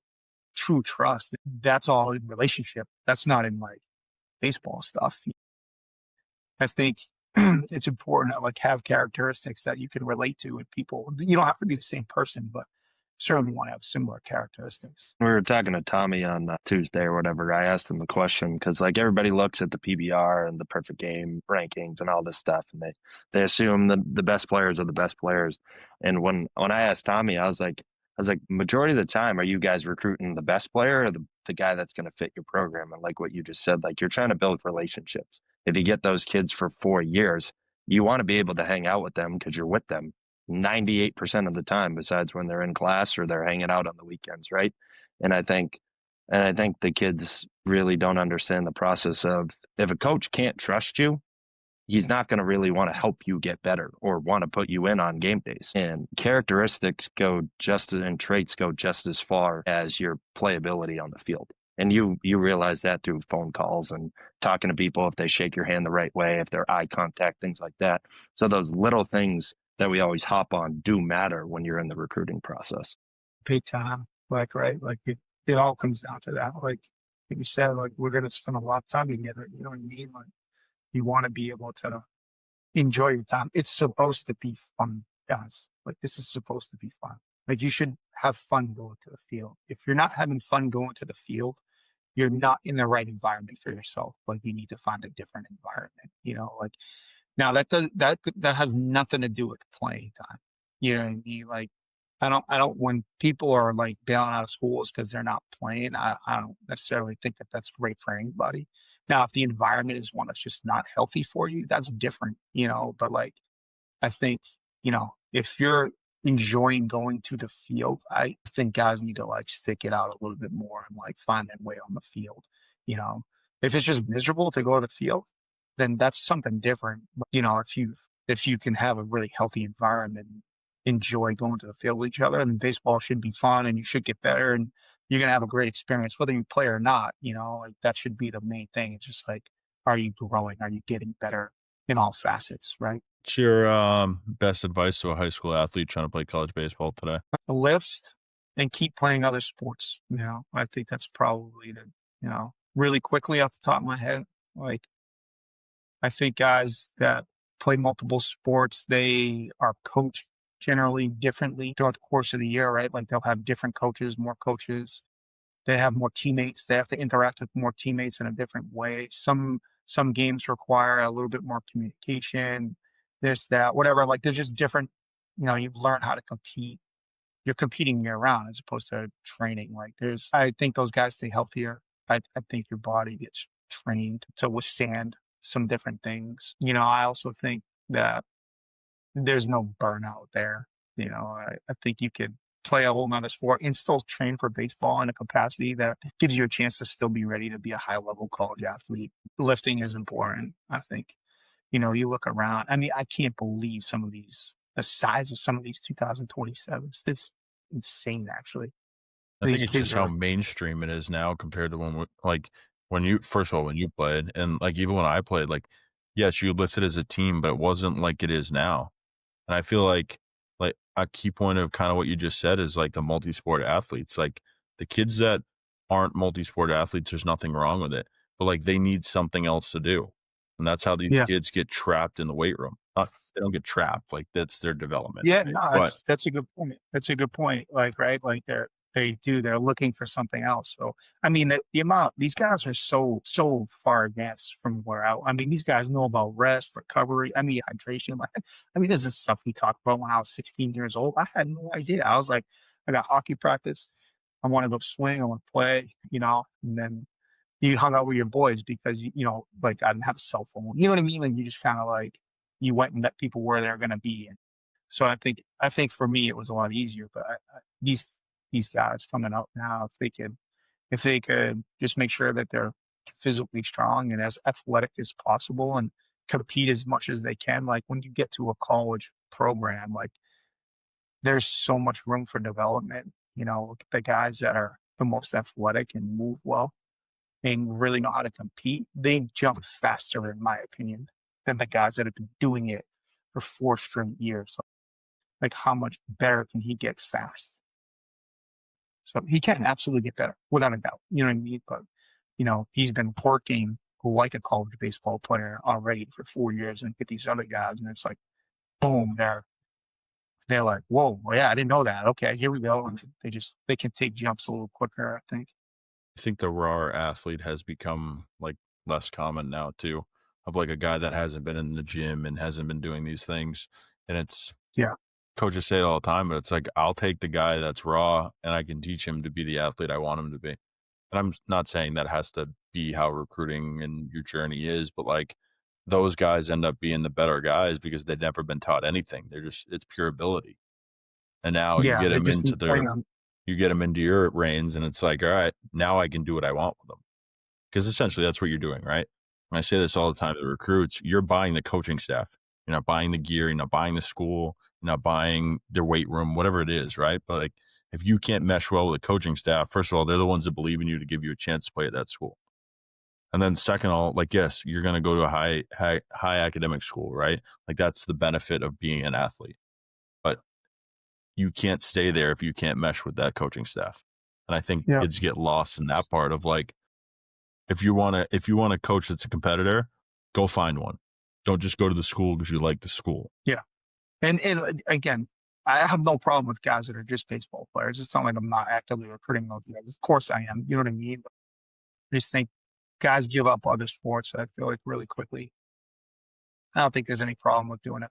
true trust. That's all in relationship. That's not in like baseball stuff. I think it's important to like have characteristics that you can relate to with people. You don't have to be the same person, but certainly want to have similar characteristics. We were talking to Tommy on Tuesday or whatever. I asked him the question because like everybody looks at the PBR and the perfect game rankings and all this stuff, and they assume the best players are the best players. And when I asked Tommy, I was like, majority of the time, are you guys recruiting the best player or the guy that's going to fit your program? And like what you just said, like you're trying to build relationships. If you get those kids for 4 years, you want to be able to hang out with them because you're with them 98% of the time, besides when they're in class or they're hanging out on the weekends, right? And I think the kids really don't understand the process of, if a coach can't trust you, he's not going to really want to help you get better or want to put you in on game days. And characteristics and traits go just as far as your playability on the field. And you realize that through phone calls and talking to people, if they shake your hand the right way, if they're eye contact, things like that. So those little things that we always hop on do matter when you're in the recruiting process. Big time. Like, right. Like, it all comes down to that. Like you said, like, we're going to spend a lot of time together. You know what I mean? Like, you want to be able to enjoy your time. It's supposed to be fun, guys. Like, this is supposed to be fun. Like, you should have fun going to the field. If you're not having fun going to the field, you're not in the right environment for yourself. Like, you need to find a different environment, you know, like, now that has nothing to do with playing time. You know what I mean? Like, I don't, when people are like bailing out of schools because they're not playing, I don't necessarily think that that's great for anybody. Now, if the environment is one that's just not healthy for you, that's different, you know, but like, I think, you know, if you're enjoying going to the field, I think guys need to like stick it out a little bit more and like find their way on the field. You know, if it's just miserable to go to the field, then that's something different. But, you know, if you can have a really healthy environment, and enjoy going to the field with each other, and baseball should be fun and you should get better and you're gonna have a great experience, whether you play or not, you know, like that should be the main thing. It's just like, are you growing? Are you getting better in all facets, right? What's your best advice to a high school athlete trying to play college baseball today? Lift and keep playing other sports. You know, I think that's probably the, you know, really quickly off the top of my head. Like, I think guys that play multiple sports, they are coached generally differently throughout the course of the year, right? Like, they'll have different coaches, more coaches. They have more teammates. They have to interact with more teammates in a different way. Some Some games require a little bit more communication, this, that, whatever. Like there's just different, you learn how to compete. You're competing year round as opposed to training. Like I think those guys stay healthier. I think your body gets trained to withstand some different things. I also think that there's no burnout there. I think you could play a whole nother sport and still train for baseball in a capacity that gives you a chance to still be ready to be a high level college athlete. Lifting is important, I think. You look around. I mean, I can't believe the size of some of these 2027s. It's insane, actually. I think These it's just kids how are, mainstream it is now compared to when you first of all when you played and like even when I played, like yes, you lifted as a team, but it wasn't like it is now. And I feel like a key point of kind of what you just said is like the multi-sport athletes. Like the kids that aren't multi-sport athletes, there's nothing wrong with it. But like they need something else to do. And that's how these yeah. kids get trapped in the weight room. Not, they don't get trapped, like that's their development. Yeah, no, But that's a good point. That's a good point. Like, right, like they're looking for something else. So, I mean, the amount these guys are so far advanced from where I mean, these guys know about rest, recovery. I mean, hydration. Like, I mean, this is stuff we talked about when I was 16 years old. I had no idea. I was like, I got hockey practice. I want to go swing. I want to play. And then you hung out with your boys because like I didn't have a cell phone. You know what I mean? Like you just kind of like you went and met people where they're going to be. And so I think for me it was a lot easier. But these guys coming up now, if they could just make sure that they're physically strong and as athletic as possible and compete as much as they can. Like when you get to a college program, like there's so much room for development. Look at the guys that are the most athletic and move well and really know how to compete, they jump faster, in my opinion, than the guys that have been doing it for 4 straight years. Like, how much better can he get fast? So he can absolutely get better, without a doubt. You know what I mean? But, he's been working like a college baseball player already for 4 years and get these other guys. And it's like, boom, they're like, whoa, well, yeah, I didn't know that. Okay, here we go. And they can take jumps a little quicker, I think. I think the raw athlete has become like less common now too, of like a guy that hasn't been in the gym and hasn't been doing these things. And it's Yeah. coaches say it all the time, but it's like I'll take the guy that's raw and I can teach him to be the athlete I want him to be. And I'm not saying that has to be how recruiting and your journey is, but like those guys end up being the better guys because they've never been taught anything. It's pure ability. And now Yeah. They just bring them. you get them into your reins and it's like, all right, now I can do what I want with them. Because essentially that's what you're doing, right? And I say this all the time to recruits, you're buying the coaching staff. You're not buying the gear, you're not buying the school, you're not buying their weight room, whatever it is, right? But like if you can't mesh well with the coaching staff, first of all, they're the ones that believe in you to give you a chance to play at that school. And then second of all, like, yes, you're going to go to a high academic school, right? Like that's the benefit of being an athlete. But you can't stay there if you can't mesh with that coaching staff. And I think Yeah. kids get lost in that part of like, if you want a coach that's a competitor, go find one. Don't just go to the school because you like the school. Yeah. And again, I have no problem with guys that are just baseball players. It's not like I'm not actively recruiting those guys. Of course I am. You know what I mean? But I just think guys give up other sports, I feel like, really quickly. I don't think there's any problem with doing it.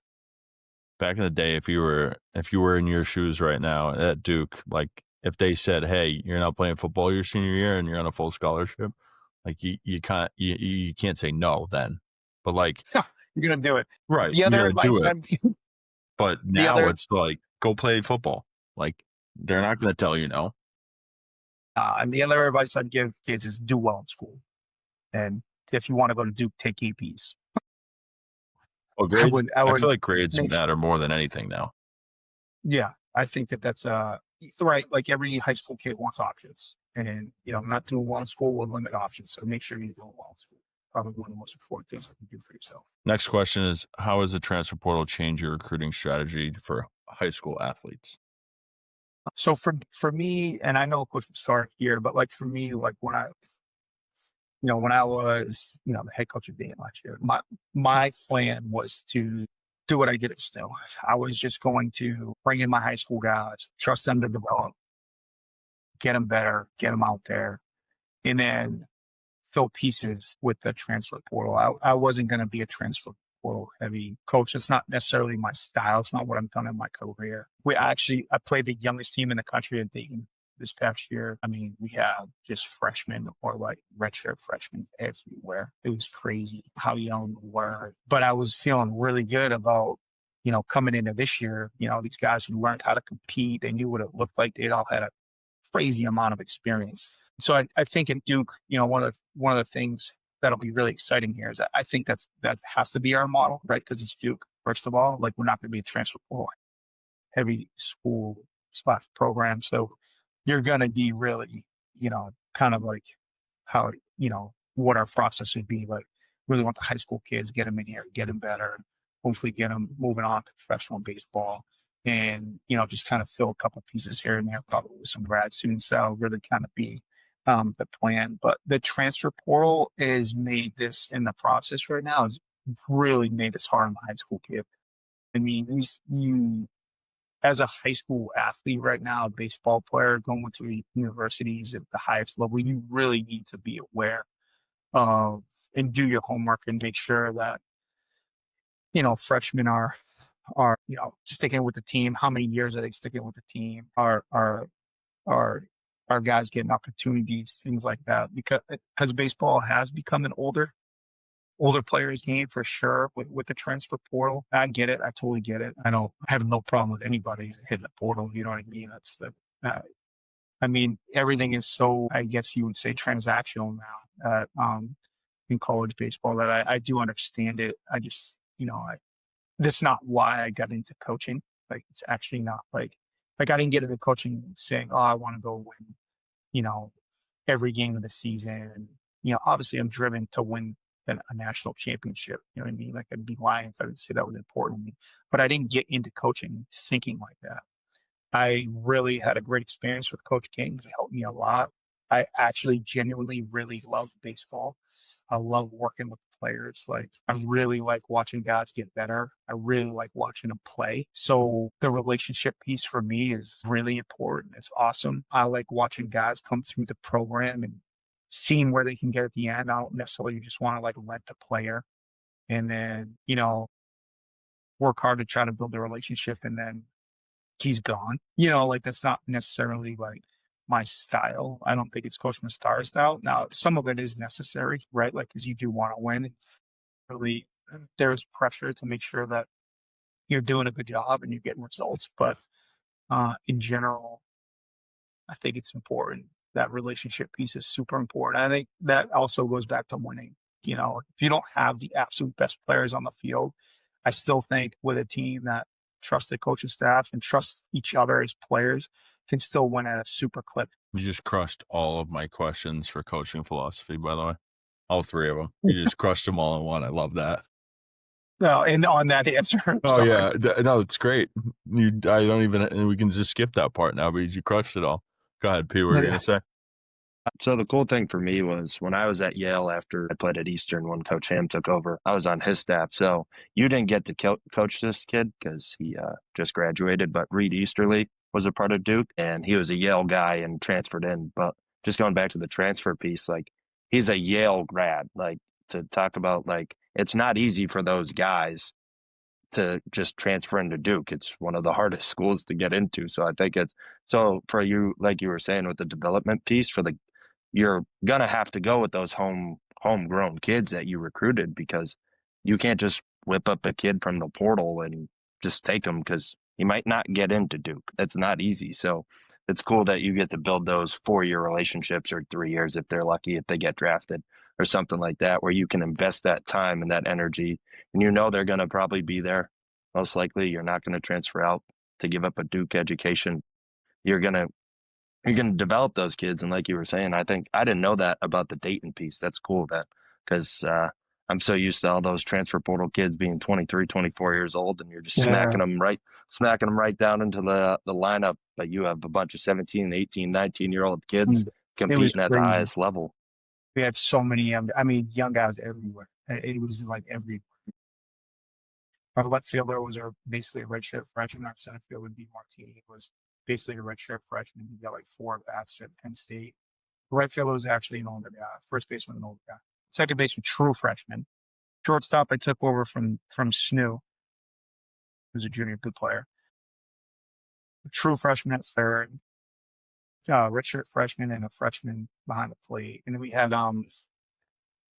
Back in the day, if you were in your shoes right now at Duke, like if they said, "Hey, you're not playing football your senior year and you're on a full scholarship," like you can't say no then. But like, You're gonna do it. right, The you're other gonna do advice it. But the now other it's like, go play football. Like they're not going to tell you no. and the other advice I'd give kids is do well in school. And if you want to go to Duke, take APs. Well, I grades. would I I would feel like grades make matter more than anything now. Yeah, I think that's right. Like every high school kid wants options, and not doing well in school will limit options. So make sure you're doing well in school. Probably one of the most important things you can do for yourself. Next question is, how has the transfer portal changed your recruiting strategy for high school athletes? So for me, and I know Coach would start here, but like for me, like when I was the head coach of Dayton last year, my plan was to do what I did at Snow. I was just going to bring in my high school guys, trust them to develop, get them better, get them out there, and then fill pieces with the transfer portal. I wasn't going to be a transfer portal heavy coach. It's not necessarily my style. It's not what I've done in my career. I played the youngest team in the country at Dayton this past year. I mean, we have just freshmen or like redshirt freshmen everywhere. It was crazy how young we were. But I was feeling really good about, coming into this year, these guys who learned how to compete. They knew what it looked like. They all had a crazy amount of experience. So I think in Duke, one of the things that'll be really exciting here is that I think that has to be our model, right? Because it's Duke, first of all. Like, we're not going to be a transfer portal heavy school / program. So you're going to be really, kind of like how, what our process would be. Like, really want the high school kids, get them in here, get them better, hopefully get them moving on to professional baseball. And, just kind of fill a couple pieces here and there, probably with some grad students. So really kind of be the plan. But the transfer portal has made this in the process right now, has really made this hard on the high school kid. I mean, you as a high school athlete right now, a baseball player going to universities at the highest level, you really need to be aware of and do your homework and make sure that, freshmen are, sticking with the team. How many years are they sticking with the team? Are guys getting opportunities, things like that? Because baseball has become an older players game for sure with the transfer portal. I get it. I totally get it. I have no problem with anybody hitting the portal. You know what I mean? I mean, everything is so, I guess you would say, transactional now in college baseball that I do understand it. I just, that's not why I got into coaching. Like, it's actually not like I didn't get into coaching saying, oh, I want to go win, every game of the season. And, obviously I'm driven to win a national championship. You know what I mean? Like, I'd be lying if I didn't say that was important to me. But I didn't get into coaching thinking like that. I really had a great experience with Coach King. He helped me a lot. I actually genuinely really love baseball. I love working with players. Like, I really like watching guys get better. I really like watching them play. So the relationship piece for me is really important. It's awesome. I like watching guys come through the program and seeing where they can get at the end. I don't necessarily just want to like rent a player and then, work hard to try to build a relationship and then he's gone. Like, that's not necessarily like my style. I don't think it's Coach Mustar's style. Now, some of it is necessary, right? Like, because you do want to win. Really, there's pressure to make sure that you're doing a good job and you're getting results. But in general, I think it's important. That relationship piece is super important. I think that also goes back to winning. If you don't have the absolute best players on the field, I still think with a team that trusts the coaching staff and trusts each other as players can still win at a super clip. You just crushed all of my questions for coaching philosophy, by the way. All three of them. You just crushed them all in one. I love that. No, and on that answer, oh yeah, no, it's great. I don't even. We can just skip that part now, but you crushed it all. Go ahead, P. What were you gonna say? So the cool thing for me was when I was at Yale after I played at Eastern when Coach Ham took over, I was on his staff. So you didn't get to coach this kid because he just graduated, but Reed Easterly was a part of Duke and he was a Yale guy and transferred in. But just going back to the transfer piece, like he's a Yale grad, like to talk about like it's not easy for those guys to just transfer into Duke. It's one of the hardest schools to get into. So I think it's so for you, like you were saying with the development piece you're gonna have to go with those homegrown kids that you recruited because you can't just whip up a kid from the portal and just take him because he might not get into Duke. That's not easy. So it's cool that you get to build those 4-year relationships or 3 years if they're lucky if they get drafted or something like that where you can invest that time and that energy and they're gonna probably be there. Most likely you're not gonna transfer out to give up a Duke education. You're gonna develop those kids. And like you were saying, I think I didn't know that about the Dayton piece. That's cool because I'm so used to all those transfer portal kids being 23, 24 years old and you're just smacking them right down into the lineup. But you have a bunch of 17, 18, 19-year-old kids competing at the highest level. We had so many young guys everywhere. It was like everywhere. Our left fielder was basically a redshirt freshman. Our center fielder would be Martini. Was basically a redshirt freshman. He got like 4 bats at Penn State. Right fielder was actually an older guy. First baseman, an older guy. Second baseman, true freshman. Shortstop, I took over from SNHU, who's a junior, good player. True freshman at third. Redshirt freshman and a freshman behind the plate. And then we had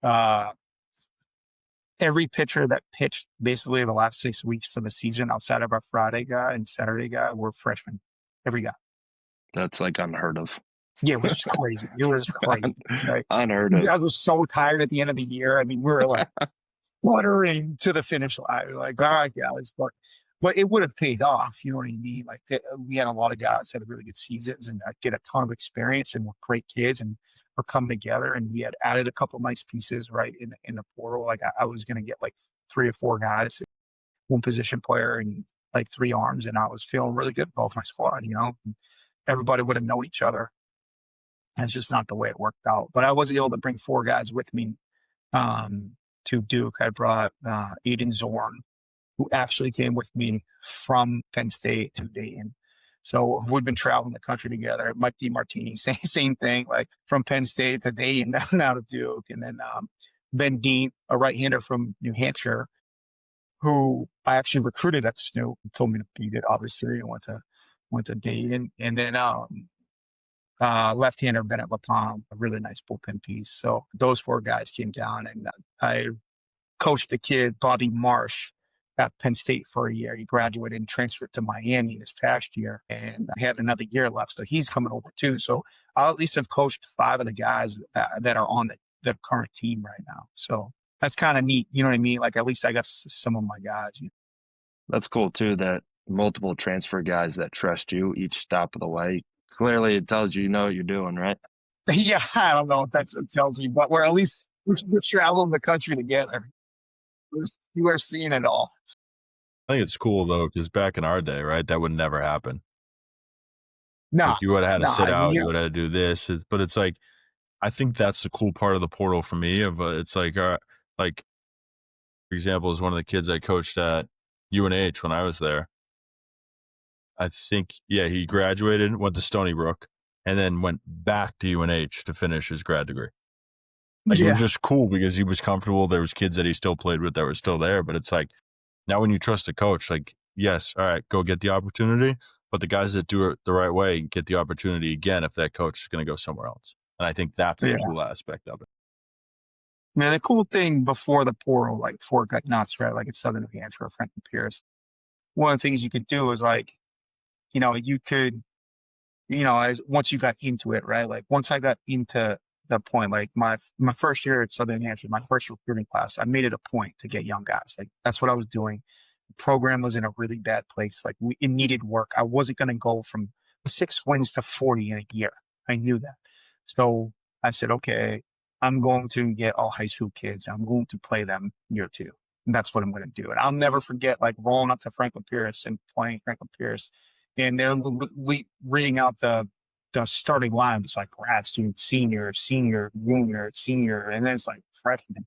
uh, every pitcher that pitched basically the last 6 weeks of the season outside of our Friday guy and Saturday guy were freshmen. Every guy. That's like unheard of. Yeah, it was just crazy. It was crazy. Right? Unheard You of. guys were so tired at the end of the year. I mean, we were like fluttering to the finish line. We were like, all right, guys, but it would have paid off. You know what I mean? Like we had a lot of guys that had really good seasons and get a ton of experience and were great kids and were coming together. And we had added a couple nice pieces right in the portal. Like I was going to get like 3 or 4 guys, one position player and like 3 arms. And I was feeling really good about my squad, you know, and everybody would have known each other. And it's just not the way it worked out. But I was able to bring 4 guys with me to Duke. I brought Aiden Zorn, who actually came with me from Penn State to Dayton. So we've been traveling the country together. Mike DiMartini, same thing, like from Penn State to Dayton, now to Duke. And then Ben Dean, a right-hander from New Hampshire, who I actually recruited at SNHU, told me to beat it, obviously, and went to Dayton. And then left-hander Bennett LaPalme, a really nice bullpen piece. So those 4 guys came down, and I coached the kid, Bobby Marsh, at Penn State for a year. He graduated and transferred to Miami this past year, and I had another year left, so he's coming over too. So I'll at least have coached 5 of the guys that are on the current team right now. So that's kind of neat. You know what I mean? Like at least I got some of my guys. That's cool too, that multiple transfer guys that trust you each stop of the way. Clearly it tells you know what you're doing, right? Yeah, I don't know if that's what it tells me, but we're traveling the country together. We're seeing it all. I think it's cool though, because back in our day, right, that would never happen. No, Like you would have had to sit I out, mean, you would have to do this. But it's like, I think that's the cool part of the portal for me. It's like, like for example, is one of the kids I coached at UNH when I was there. I think, yeah, he graduated, went to Stony Brook, and then went back to UNH to finish his grad degree. Like it was just cool because he was comfortable. There was kids that he still played with that were still there. But it's like, now when you trust a coach, like, yes, all right, go get the opportunity. But the guys that do it the right way get the opportunity again if that coach is going to go somewhere else. And I think that's the cool aspect of it. Man, the cool thing before the portal, like before it got nuts, right? Like at Southern New Hampshire or Franklin Pierce, one of the things you could do is like, you know, you could, you know, as once you got into it, right? Like once I got into the point, like my first year at Southern New Hampshire, my first recruiting class, I made it a point to get young guys. Like that's what I was doing. The program was in a really bad place. Like it needed work. I wasn't going to go from 6 wins to 40 in a year. I knew that. So I said, okay, I'm going to get all high school kids. I'm going to play them year 2. And that's what I'm going to do. And I'll never forget like rolling up to Franklin Pierce and playing Franklin Pierce. And they're reading out the starting line. It's like grad student, senior, junior, senior, and then it's like freshman.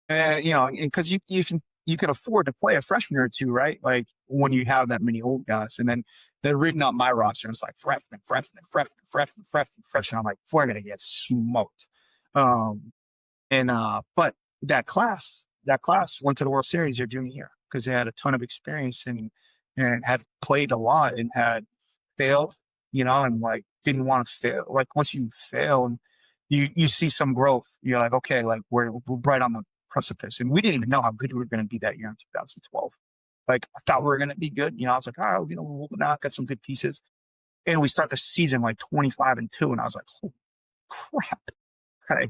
And you know, because you can afford to play a freshman or 2, right? Like when you have that many old guys, and then they're reading out my roster. And it's like freshman. I'm like, we're gonna get smoked. But that class went to the World Series their junior year because they had a ton of experience and had played a lot and had failed, you know, and like didn't want to fail. Like once you fail and you see some growth, you're like, okay, like we're right on the precipice. And we didn't even know how good we were going to be that year in 2012. Like I thought we were going to be good. You know, I was like, all right, you know, we'll got some good pieces. And we start the season like 25-2. And I was like, holy crap.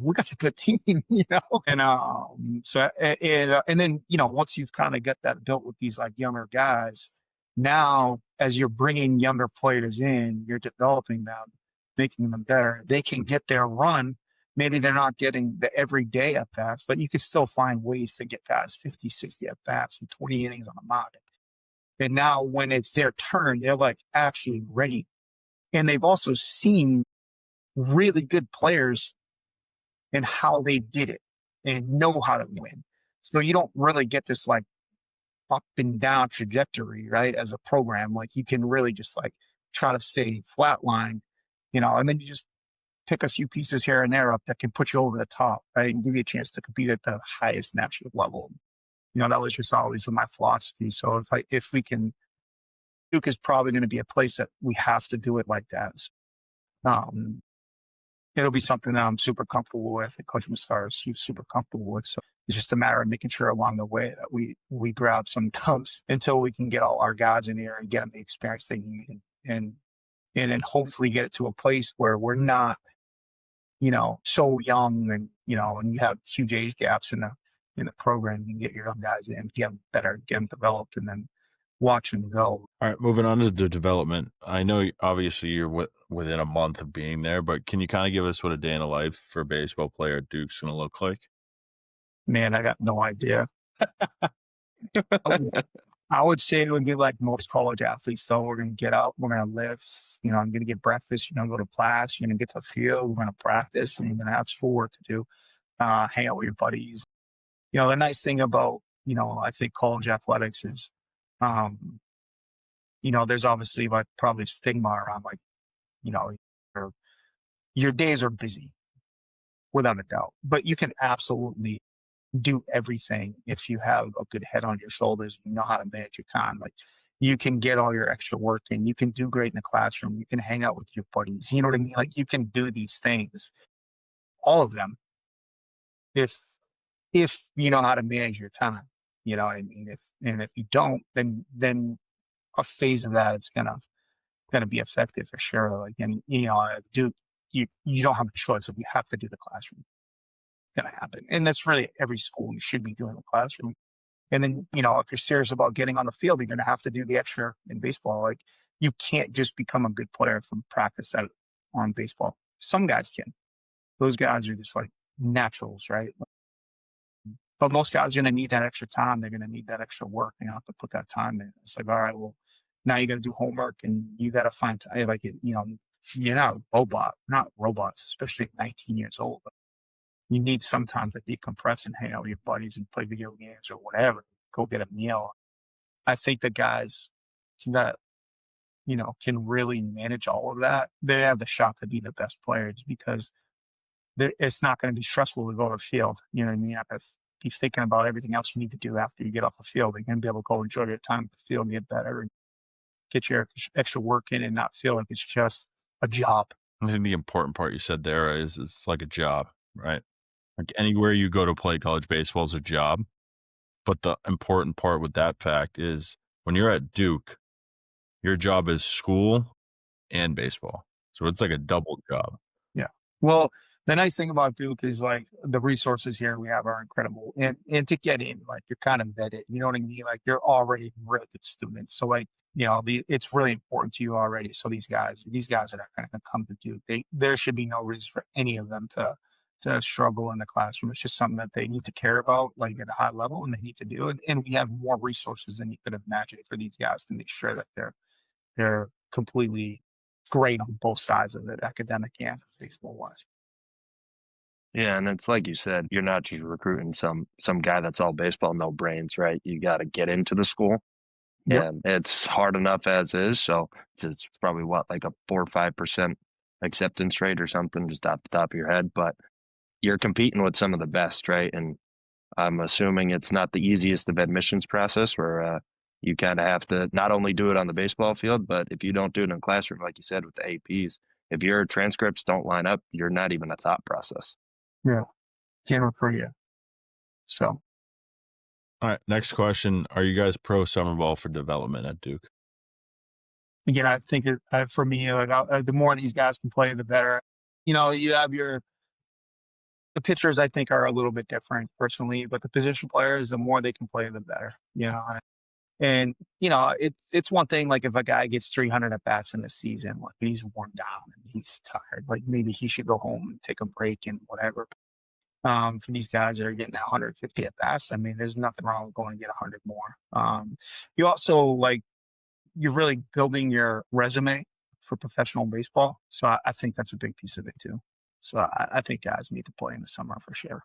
We got a good team, you know? And and then, you know, once you've kind of got that built with these like younger guys, now as you're bringing younger players in, you're developing them, making them better. They can get their run. Maybe they're not getting the everyday at bats, but you can still find ways to get guys 50, 60 at bats and 20 innings on a mound. And now when it's their turn, they're like actually ready. And they've also seen really good players and how they did it and know how to win. So you don't really get this like up and down trajectory, right? As a program, like you can really just like try to stay flatline, you know, and then you just pick a few pieces here and there up that can put you over the top, right? And give you a chance to compete at the highest national level. That was just always my philosophy. So if we can, Duke is probably going to be a place that we have to do it like that. Um, it'll be something that I'm super comfortable with, and Coach Mustar is super comfortable with. So it's just a matter of making sure along the way that we grab some dubs until we can get all our guys in here and get them the experience they need, and then hopefully get it to a place where we're not, so young, and and you have huge age gaps in the program. You can get your young guys in, get them better, get them developed, and then watch them go. All right, moving on to the development. I know obviously you're within a month of being there, but can you kind of give us what a day in a life for a baseball player at Duke's going to look like? Man, I got no idea. I would say it would be like most college athletes, though. We're going to get out, we're going to lift, I'm going to get breakfast, go to class, you're going to get to the field, we're going to practice, and you're going to have schoolwork to do, hang out with your buddies. The nice thing about, I think college athletics is, there's obviously like probably stigma around like, your, your days are busy without a doubt, but you can absolutely do everything if you have a good head on your shoulders. You know how to manage your time. Like, you can get all your extra work in. You can do great in the classroom. You can hang out with your buddies. You know what I mean? Like, you can do these things, all of them, if you know how to manage your time. You know what I mean? If you don't, then a phase of that is gonna be effective for sure. Like, and you don't have a choice. If you have to do the classroom, it's gonna happen. And that's really every school. You should be doing the classroom. And then, if you're serious about getting on the field, you're going to have to do the extra in baseball. Like, you can't just become a good player from practice out on baseball. Some guys can. Those guys are just like naturals, right? But most guys are going to need that extra time. They're going to need that extra work. They have to put that time in. It's like, all right, well, now you got to do homework, and you got to find time. Like, you're not a robot, not robots, especially at 19 years old. You need sometimes to decompress and hang out with your buddies and play video games or whatever. Go get a meal. I think the guys that, can really manage all of that, they have the shot to be the best players, because it's not going to be stressful to go to the field. You know what I mean? You have to be thinking about everything else you need to do after you get off the field. You're going to be able to go enjoy your time at the field and get better and get your extra work in and not feel like it's just a job. I think the important part you said there is it's like a job, right? Like, anywhere you go to play college baseball is a job. But the important part with that fact is when you're at Duke, your job is school and baseball. So it's like a double job. Yeah. Well, the nice thing about Duke is like the resources here we have are incredible. And to get in, like, you're kind of vetted. You know what I mean? Like, you're already really good students. So like, it's really important to you already. So these guys that are going to come to Duke, there should be no reason for any of them to struggle in the classroom. It's just something that they need to care about, like, at a high level, and they need to do it. And we have more resources than you could have imagined for these guys to make sure that they're completely great on both sides of it, academic and baseball wise. Yeah, and it's like you said, you're not just recruiting some guy that's all baseball, no brains, right? You got to get into the school, Yep. and it's hard enough as is. So it's probably like a 4 or 5% acceptance rate or something, just off the top of your head. But you're competing with some of the best, right? And I'm assuming it's not the easiest of admissions process, where you kind of have to not only do it on the baseball field, but if you don't do it in classroom, like you said, with the APs, if your transcripts don't line up, you're not even a thought process. Yeah. Can't for you. So. All right. Next question. Are you guys pro summer ball for development at Duke? Again, I think for me, like, the more these guys can play, the better. You have the pitchers, I think, are a little bit different personally, but the position players, the more they can play, the better. And it's one thing, like, if a guy gets 300 at bats in the season, like, he's worn down and he's tired, like, maybe he should go home and take a break and whatever. For these guys that are getting 150 at bats, I mean, there's nothing wrong with going to get 100 more. You also, like, you're really building your resume for professional baseball. So I think that's a big piece of it too. So I think guys need to play in the summer for sure.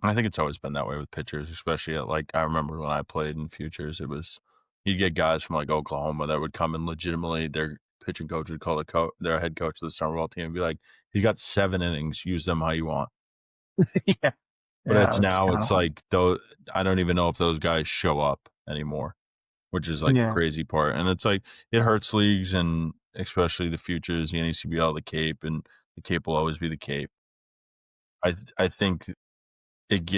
I think it's always been that way with pitchers, especially at, like, I remember when I played in futures, you'd get guys from like Oklahoma that would come and legitimately their pitching coach would call their head coach of the summer ball team and be like, He's got 7 innings. Use them how you want. Yeah. But Yeah, it's now kinda it's hard. like though I don't even know if those guys show up anymore, which is like the Yeah. crazy part. And it's like it hurts leagues and especially the futures, the NECBL, the Cape, and the Cape will always be the Cape. I think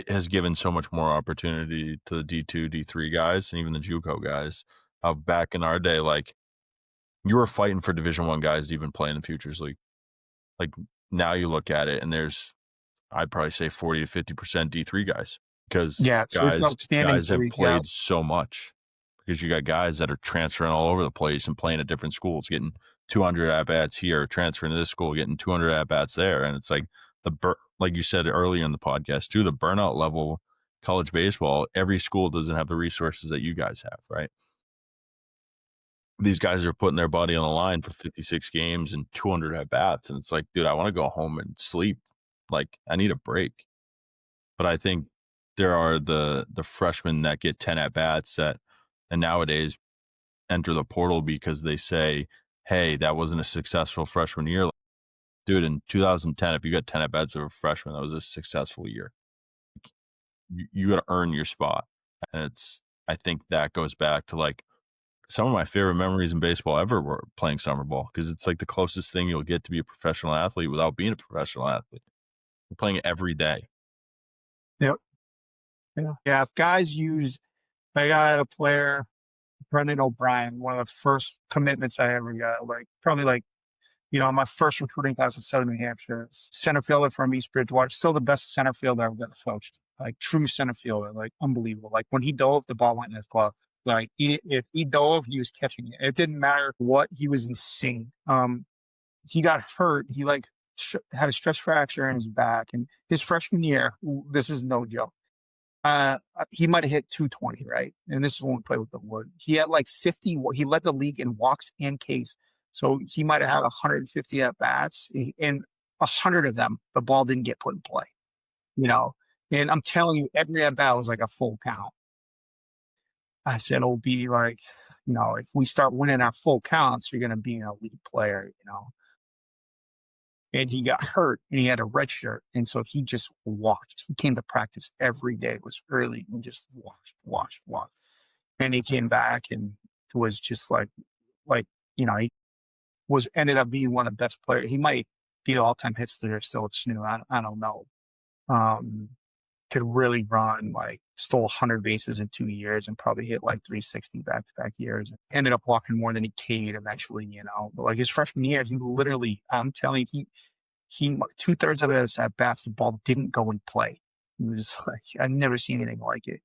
has given so much more opportunity to the D2, D3 guys, and even the JUCO guys. Back in our day, like you were fighting for Division One guys to even play in the Futures League. Like now you look at it, and there's I'd probably say 40 to 50% D3 guys because Yeah, it's outstanding guys to have reach out. played so much because you got guys that are transferring all over the place and playing at different schools, getting 200 at bats here, transferring to this school, getting 200 at bats there, and it's like like you said earlier in the podcast too, the burnout level college baseball. Every school doesn't have the resources that you guys have, right? These guys are putting their body on the line for 56 games and 200 at bats, and it's like, dude, I want to go home and sleep. Like I need a break. But I think there are the freshmen that get 10 at bats and nowadays enter the portal because they say, hey, that wasn't a successful freshman year. Dude, in 2010, if you got 10 at bats of a freshman, that was a successful year. You got to earn your spot. And I think that goes back to like some of my favorite memories in baseball ever were playing summer ball because it's like the closest thing you'll get to be a professional athlete without being a professional athlete. You're playing it every day. Yep. Yeah. Yeah. If guys use, like I had a player, Brendan O'Brien, one of the first commitments I ever got, like probably like, my first recruiting class at Southern New Hampshire, center fielder from East Bridgewater, still the best center fielder I've ever coached. Like true center fielder, like unbelievable. Like when he dove, the ball went in his glove. Like if he dove, he was catching it. It didn't matter what. He was insane. He got hurt. He like had a stress fracture in his back, and his freshman year, this is no joke. He might have hit 220, right? And this is when we played with the Wood. He had like 50. He led the league in walks and Ks. So he might have had 150 at bats, and 100 of them, the ball didn't get put in play. You know, and I'm telling you, every at bat was like a full count. I said, "Oh, be like, if we start winning our full counts, you're going to be an elite player." And he got hurt and he had a red shirt. And so he just watched. He came to practice every day. It was early and just watched. And he came back and was just he ended up being one of the best players. He might be the all-time hits leader still at SNHU. I don't know. Could really run, like stole 100 bases in 2 years and probably hit like 360 back-to-back years. Ended up walking more than he K'd eventually, But like his freshman year, he literally, I'm telling you, he 2/3 of his at bats, the ball didn't go in play. It was like, I've never seen anything like it.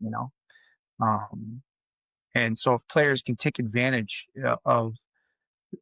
And so if players can take advantage of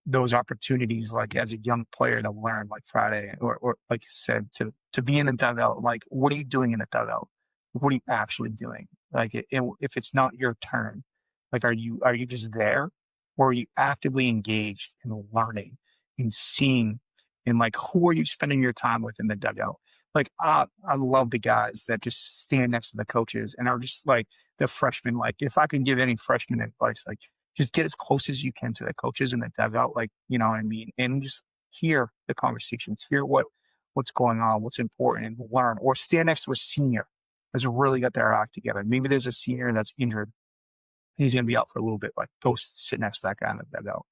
those opportunities, like as a young player to learn, like Friday, or like you said, to be in the dugout, like what are you doing in the dugout? What are you actually doing? Like if it's not your turn, like are you just there, or are you actively engaged in learning, in seeing, and like who are you spending your time with in the dugout? Like I love the guys that just stand next to the coaches and are just like the freshmen. Like if I can give any freshman advice, like just get as close as you can to the coaches in the dugout, like, you know what I mean? And just hear the conversations, hear what's going on, what's important, and learn. Or stand next to a senior that's really got their act together. Maybe there's a senior that's injured. He's going to be out for a little bit. Like, go sit next to that guy in the dugout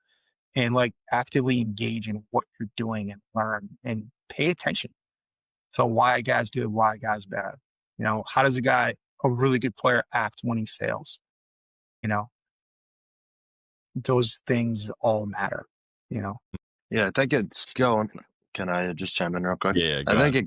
and like actively engage in what you're doing and learn and pay attention to why a guy's good, why a guy's bad. How does a really good player act when he fails? You know, those things all matter, you know? Yeah, I think it's going. Can I just chime in real quick? Yeah, go I think ahead. it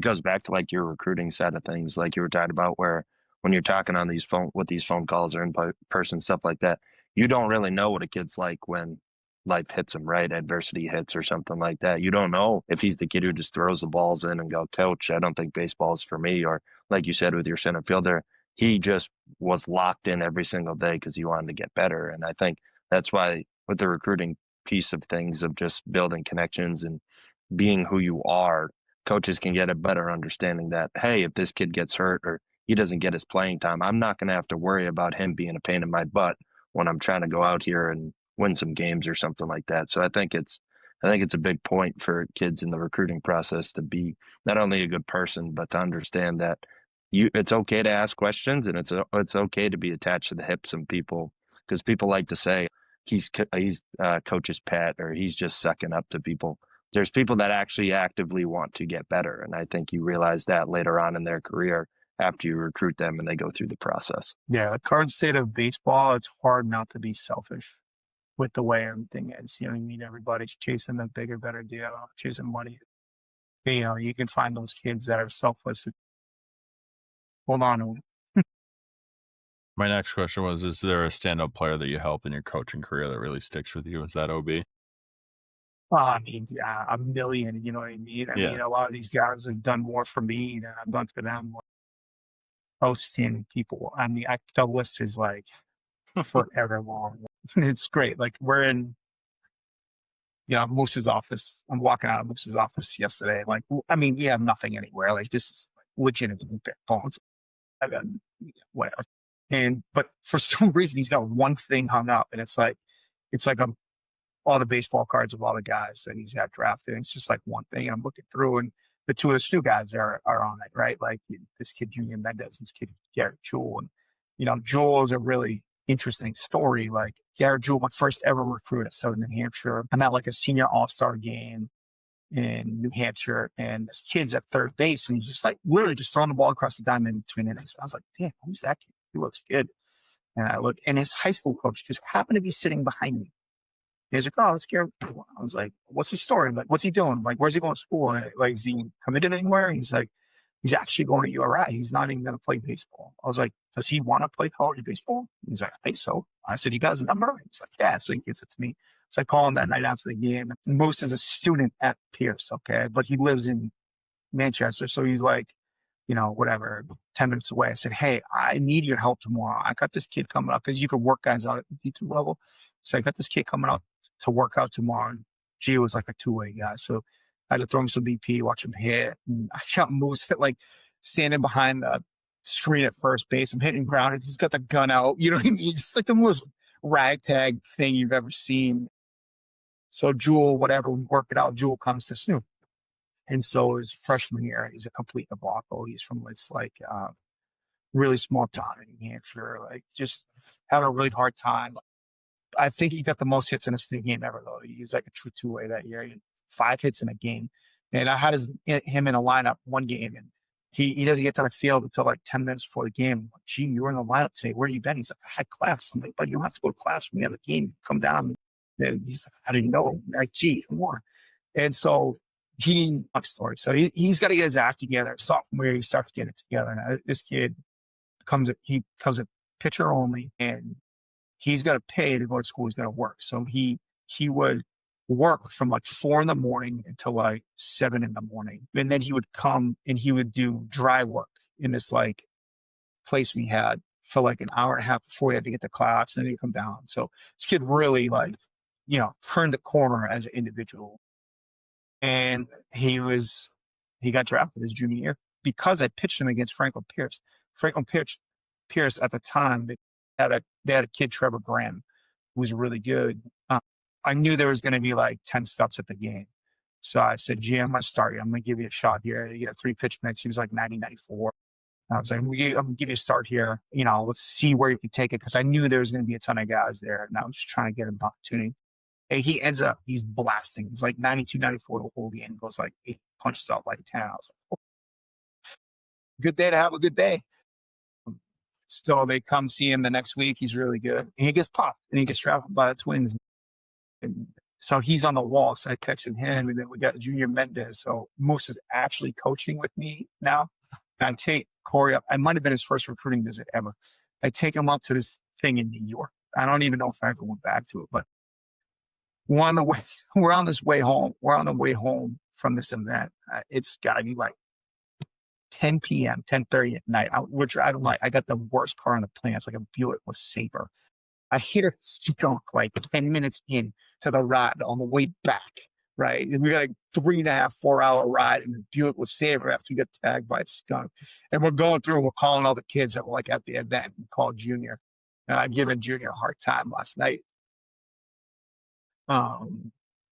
goes back to like your recruiting side of things, like you were talking about, where when you're talking on these phone calls or in person stuff like that, you don't really know what a kid's like when life hits him, right? Adversity hits or something like that. You don't know if he's the kid who just throws the balls in and go, Coach, I don't think baseball is for me, or like you said with your center fielder, he just was locked in every single day because he wanted to get better. And I think that's why with the recruiting piece of things of just building connections and being who you are, coaches can get a better understanding that, hey, if this kid gets hurt or he doesn't get his playing time, I'm not going to have to worry about him being a pain in my butt when I'm trying to go out here and win some games or something like that. So I think it's I think it's a big point for kids in the recruiting process to be not only a good person, but to understand that it's okay to ask questions, and it's okay to be attached to the hips of people, because people like to say he's coach's pet, or he's just sucking up to people. There's people that actually actively want to get better, and I think you realize that later on in their career after you recruit them and they go through the process. Yeah, the current state of baseball, it's hard not to be selfish with the way everything is. You know what I mean? Everybody's chasing the bigger, better deal, chasing money. You know, you can find those kids that are selfless. Hold on to 'em. My next question was, is there a stand-up player that you helped in your coaching career that really sticks with you? Is that OB? I mean, yeah, a million, you know what I mean? I mean, Yeah. a lot of these guys have done more for me than I've done for them. Outstanding people. I mean, the list is like forever long. It's great. Like we're in, Moose's office. I'm walking out of Moose's office yesterday. Like, I mean, we have nothing anywhere. Like this is legitimately bare bones. I got whatever. But for some reason, he's got one thing hung up, and it's like all the baseball cards of all the guys that he's had drafted. And it's just like one thing. And I'm looking through, and the two of the Stu guys are on it, right? Like this kid Junior Mendez, this kid Garrett Jewell, and Jewell is a really interesting story. Like Garrett Jewell, my first ever recruit at Southern New Hampshire. I'm at like a senior all-star game in New Hampshire, and this kid's at third base, and he's just like literally just throwing the ball across the diamond in between innings. I was like, damn, who's that kid? He looks good. And I look, and his high school coach just happened to be sitting behind me. He's like, oh, let's get. I was like, what's his story? Like, what's he doing? Like, where's he going to school? And, like, is he committed anywhere? He's like, he's actually going to URI. He's not even going to play baseball. I was like, does he want to play college baseball? He's like, I think so. I said, you got his number? He's like, yeah. So he gives it to me. So I call him that night after the game. Moose is a student at Pierce, okay? But he lives in Manchester. So he's like, whatever, 10 minutes away. I said, hey, I need your help tomorrow. I got this kid coming up because you could work guys out at the D2 level. So I got this kid coming up to work out tomorrow. And G was like a two-way guy. So I had to throw him some BP, watch him hit. And I got Moose like standing behind the screen at first base. I'm hitting ground. And he's got the gun out. You know what I mean? Just like the most ragtag thing you've ever seen. So Jewel, whatever, we work it out. Jewel comes to Snoop. And so his freshman year, he's a complete debacle. He's from this like really small town in New Hampshire, like just having a really hard time. I think he got the most hits in a state game ever, though. He was like a true two-way that year. He had 5 hits in a game. And I had him in a lineup one game, and he doesn't get to the field until like 10 minutes before the game. I'm like, gee, you were in the lineup today. Where have you been? He's like, I had class. I'm like, but you don't have to go to class when you have a game. Come down. And he's like, I didn't know. I'm like, gee, come on. And so story. So he's got to get his act together. Sophomore year, he starts getting it together. Now, this kid comes a pitcher only, and he's got to pay to go to school. He's got to work. So he would work from like 4 a.m. until like 7 a.m. And then he would come and he would do dry work in this like place we had for like an hour and a half before he had to get to class. And then he'd come down. So this kid really like, turned the corner as an individual. And he got drafted his junior year because I pitched him against Franklin Pierce. Pierce at the time, they had a kid, Trevor Graham, who was really good. I knew there was going to be like 10 stops at the game. So I said, gee, I'm going to start you. I'm going to give you a shot here. You get a 3 pitch mix. He was like 90, 94. I was like, I'm going to give you a start here. Let's see where you can take it. Because I knew there was going to be a ton of guys there. And I was just trying to get him an opportunity. And he's blasting. He's like 92, 94 the whole game. Goes like 8 punches out like 10. I was like, oh, good day to have a good day. So they come see him the next week. He's really good. And he gets popped and he gets drafted by the Twins. And so he's on the wall. So I texted him, and then we got Junior Mendez. So Moose is actually coaching with me now. And I take Corey up. I might have been his first recruiting visit ever. I take him up to this thing in New York. I don't even know if I ever went back to it, but we're on the way home from this event. It's got to be like 10 p.m., 10:30 at night. We're driving I got the worst car on the planet. It's like a Buick with Sabre. I hit a skunk like 10 minutes in to the ride on the way back, right? And we got a 3.5, 4-hour ride in the Buick with Sabre after we got tagged by a skunk. And we're going through and we're calling all the kids that were like at the event. We called Junior. And I've given Junior a hard time last night.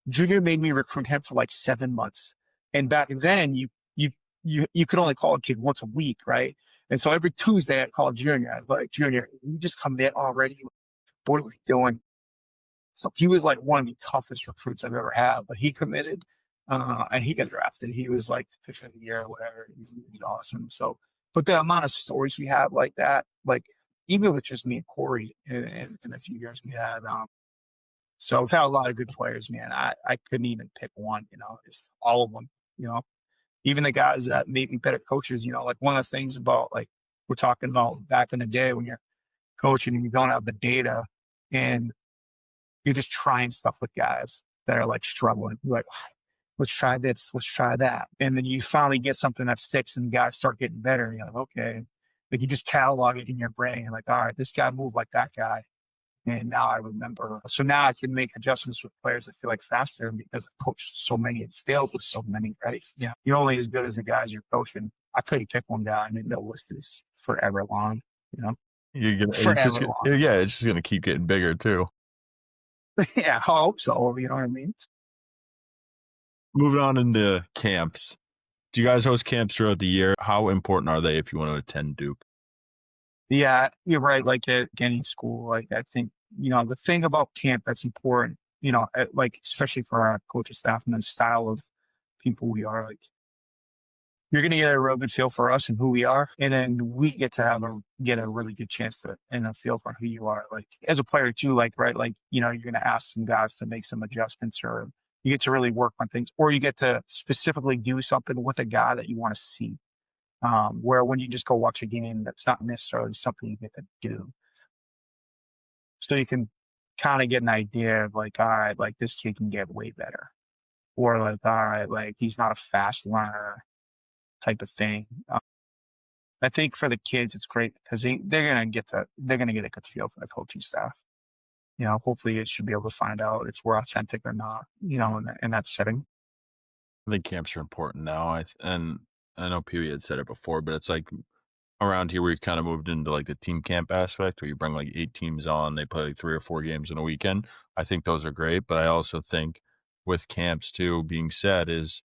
Junior made me recruit him for like 7 months. And back then you could only call a kid once a week, right? And so every Tuesday I'd call Junior. I'd be like, Junior, you just commit already. What are we doing? So he was like one of the toughest recruits I've ever had, but he committed, and he got drafted. He was like the pitcher of the year or whatever. He's awesome. So, but the amount of stories we have like that, like even with just me and Corey in a few years we had, so we've had a lot of good players, man. I couldn't even pick one, just all of them, even the guys that made me better coaches, like one of the things about like we're talking about back in the day when you're coaching and you don't have the data and you're just trying stuff with guys that are like struggling. You're like, let's try this, let's try that. And then you finally get something that sticks and guys start getting better. And you're like, okay. Like you just catalog it in your brain. You're like, all right, this guy moved like that guy. And now I remember. So now I can make adjustments with players that feel like faster because I've coached so many and failed with so many, right? Yeah. You're only as good as the guys you're coaching. I couldn't pick one guy. I mean, the list is forever long, forever long. Yeah, it's just gonna keep getting bigger too. Yeah, I hope so. You know what I mean? Moving on into camps. Do you guys host camps throughout the year? How important are they if you want to attend Duke? Yeah, you're right. Like at any school, like I think, the thing about camp that's important, like especially for our coaching staff and the style of people we are, like you're going to get a real good feel for us and who we are. And then we get to get a really good chance to, and a feel for who you are. Like as a player too, like, right. Like, you're going to ask some guys to make some adjustments or you get to really work on things or you get to specifically do something with a guy that you want to see. Where when you just go watch a game, that's not necessarily something you get to do. So you can kind of get an idea of like, all right, like this kid can get way better. Or like, all right, like he's not a fast learner type of thing. I think for the kids, it's great because they're gonna get a good feel for the coaching staff. Hopefully it should be able to find out if we're authentic or not. In that setting. I think camps are important now. And I know Pee had said it before, but it's like around here we kind of moved into like the team camp aspect where you bring like 8 teams on, they play like 3 or 4 games in a weekend. I think those are great, but I also think with camps too being said is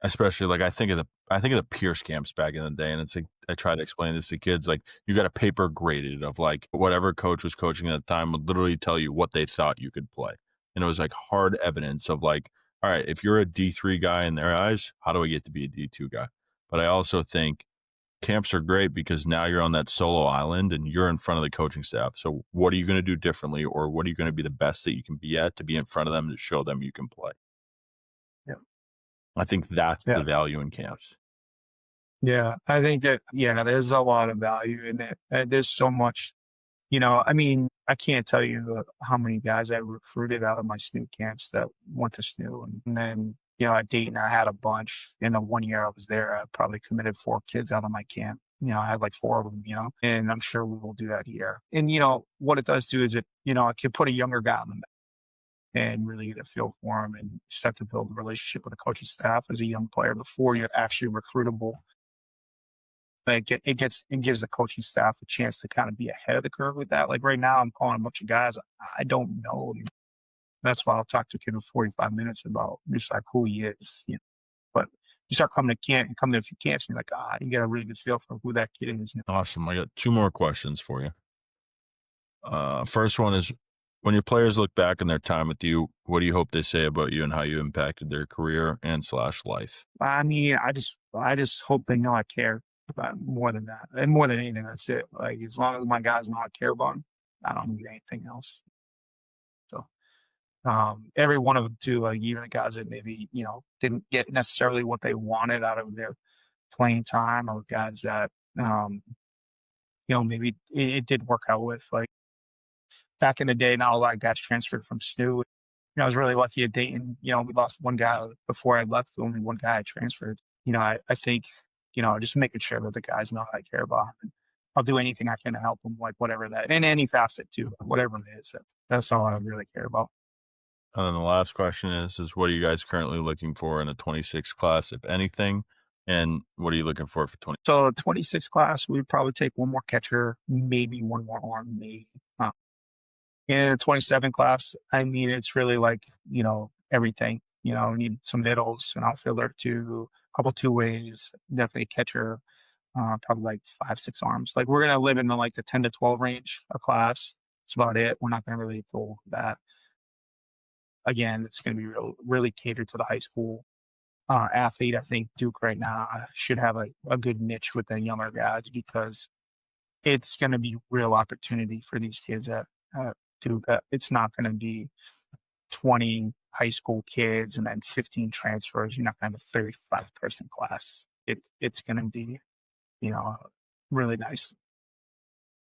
especially like I think of the Pierce camps back in the day, and it's like I try to explain this to kids, like you got a paper graded of like whatever coach was coaching at the time would literally tell you what they thought you could play. And it was like hard evidence of like, all right, if you're a D3 guy in their eyes, how do I get to be a D2 guy? But I also think camps are great because now you're on that solo island and you're in front of the coaching staff. So what are you going to do differently, or what are you going to be the best that you can be at to be in front of them to show them you can play? Yeah. I think that's Yeah. the value in camps. Yeah. I think that, there's a lot of value in it. There's so much, I mean, I can't tell you how many guys I recruited out of my SNU camps that went to SNU. And then, at Dayton, I had a bunch. In the 1 year I was there, I probably committed 4 kids out of my camp. I had like 4 of them, and I'm sure we will do that here. And, what it does too is it can put a younger guy on the mat and really get a feel for him and start to build a relationship with the coaching staff as a young player before you're actually recruitable. Like it gives the coaching staff a chance to kind of be ahead of the curve with that. Like right now, I'm calling a bunch of guys I don't know. That's why I'll talk to a kid for 45 minutes about just like who he is. But you start coming to camp and coming to a few camps, and you're like, you get a really good feel for who that kid is. Awesome. I got 2 more questions for you. First one is, when your players look back on their time with you, what do you hope they say about you and how you impacted their career and / life? I mean, I just hope they know I care about more than that. And more than anything, that's it. Like as long as my guys know I care about them, I don't need anything else. So every one of them too, like even the guys that maybe, didn't get necessarily what they wanted out of their playing time, or guys that maybe it did work out with. Like back in the day, not a lot of guys transferred from SNU. I was really lucky at Dayton. We lost one guy before I left. Only one guy transferred. I think, just making sure that the guys know I care about them. I'll do anything I can to help them, like whatever that, in any facet too, whatever it is. That's all I really care about. And then the last question is what are you guys currently looking for in a 26 class, if anything? And what are you looking for 20? So 26 class, we'd probably take one more catcher, maybe one more arm, maybe. In a 27 class, I mean, it's really like, everything. We need some middles, an outfielder, a couple two ways, definitely a catcher, probably like 5, 6 arms. Like we're gonna live in the like the 10 to 12 range of class. That's about it. We're not gonna really go that. Again, it's gonna be really catered to the high school athlete. I think Duke right now should have a good niche with the younger guys because it's going to be real opportunity for these kids at Duke. It's not going to be 20 high school kids and then 15 transfers. You're not going to have a 35-person class. It's going to be, you know, really nice.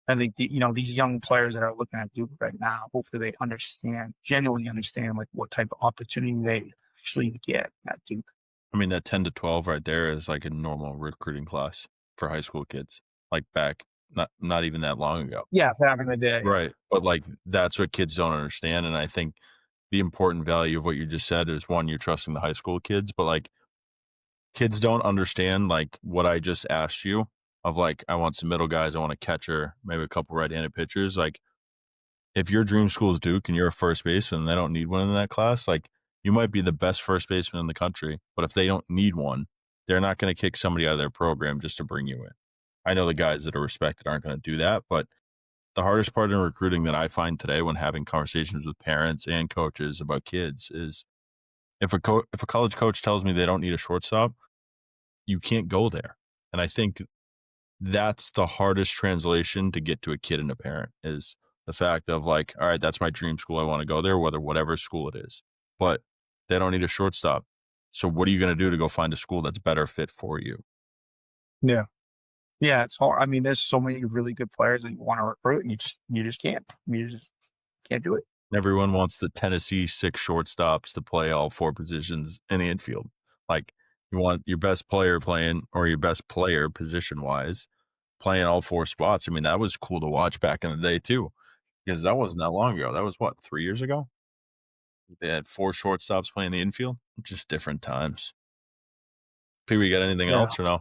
I think these young players that are looking at Duke right now, hopefully they genuinely understand like what type of opportunity they actually get at Duke. I mean, that 10 to 12 right there is like a normal recruiting class for high school kids, like back not even that long ago. Yeah, back in the day. Right. But like that's what kids don't understand. And I think the important value of what you just said is one, you're trusting the high school kids, but like kids don't understand like what I just asked you of like, I want some middle guys, I want a catcher, maybe a couple right-handed pitchers. Like if your dream school is Duke and you're a first baseman and they don't need one in that class, like you might be the best first baseman in the country, but if they don't need one, they're not going to kick somebody out of their program just to bring you in. I know the guys that are respected aren't going to do that, but the hardest part in recruiting that I find today when having conversations with parents and coaches about kids is if a college coach tells me they don't need a shortstop, you can't go there. And I think that's the hardest translation to get to a kid and a parent is the fact of like, all right, that's my dream school. I want to go there, whatever school it is, but they don't need a shortstop. So what are you going to do to go find a school that's better fit for you? Yeah. Yeah, it's hard. I mean, there's so many really good players that you want to recruit, and you just can't. You just can't do it. Everyone wants the Tennessee 6 shortstops to play all 4 positions in the infield. Like you want your best player playing or your best player position wise playing all 4 spots. I mean, that was cool to watch back in the day too, because that wasn't that long ago. That was what, 3 years ago? They had 4 shortstops playing the infield. Just different times. Pee, we got anything Yeah. else or no?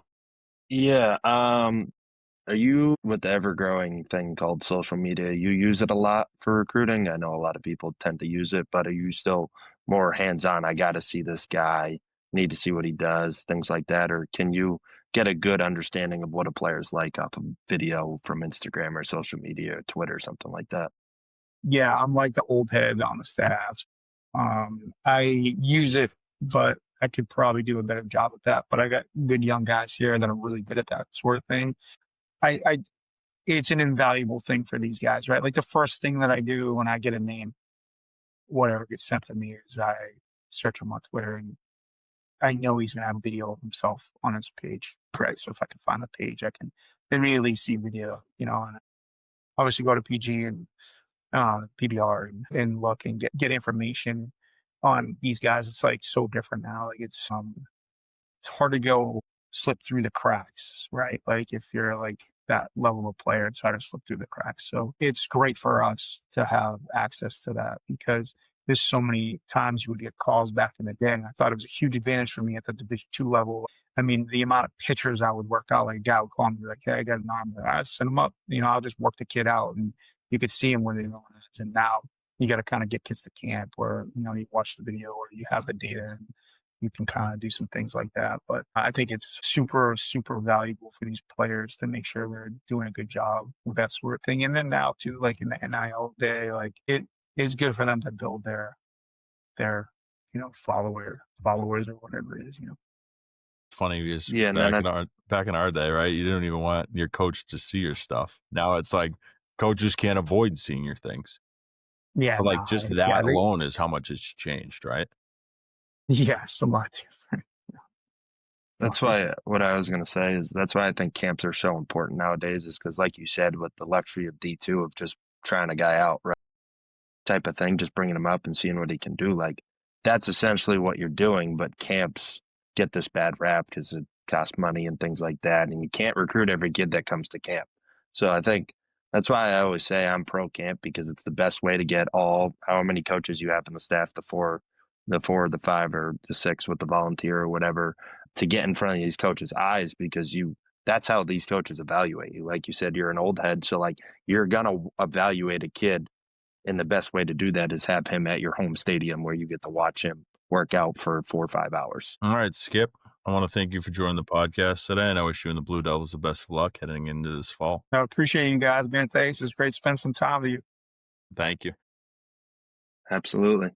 Yeah. Are you with the ever growing thing called social media? You use it a lot for recruiting. I know a lot of people tend to use it, but are you still more hands on? I got to see this guy, need to see what he does, things like that. Or can you get a good understanding of what a player's like off of video from Instagram or social media or Twitter, something like that? Yeah, I'm like the old head on the staff. I use it, but I could probably do a better job at that. But I got good young guys here that are really good at that sort of thing. I it's an invaluable thing for these guys, right? Like the first thing that I do when I get a name, whatever gets sent to me, is I search him on Twitter, and I know he's gonna have a video of himself on his page, right? So if I can find the page, I can immediately see video, and obviously go to PG and PBR and look and get information on these guys. It's like so different now. Like it's hard to go slip through the cracks, right? Like if you're like that level of player, it's hard to slip through the cracks. So it's great for us to have access to that because there's so many times you would get calls back in the day. And I thought it was a huge advantage for me at the Division II level. I mean, the amount of pitchers I would work out, like a guy would call me like, "Hey, I got an arm." I send him up. I'll just work the kid out, and you could see him when they're going. And now you got to kind of get kids to camp, where you watch the video or you have the data, and you can kind of do some things like that. But I think it's super, super valuable for these players to make sure they're doing a good job with that sort of thing. And then now too, like in the NIL day, like it is good for them to build their followers or whatever it is. Funny because Yeah, and then back in our day, right? You didn't even want your coach to see your stuff. Now it's like coaches can't avoid seeing your things. Yeah, But like no, just yeah, that alone is how much it's changed, right? yeah, it's a lot different. That's why what I was going to say is that's why I think camps are so important nowadays is because, like you said, with the luxury of D2 of just trying a guy out, right, type of thing, just bringing him up and seeing what he can do. Like that's essentially what you're doing. But camps get this bad rap because it costs money and things like that, and you can't recruit every kid that comes to camp. So I think that's why I always say I'm pro camp because it's the best way to get how many coaches you have in the staff, the four, the 5, or the 6 with the volunteer or whatever, to get in front of these coaches' eyes because that's how these coaches evaluate you. Like you said, you're an old head. So like you're going to evaluate a kid And the best way to do that is have him at your home stadium where you get to watch him work out for 4 or 5 hours. All right, Skip. I want to thank you for joining the podcast today, and I wish you and the Blue Devils the best of luck heading into this fall. I appreciate you guys, man. Thanks. It's great to spend some time with you. Thank you. Absolutely.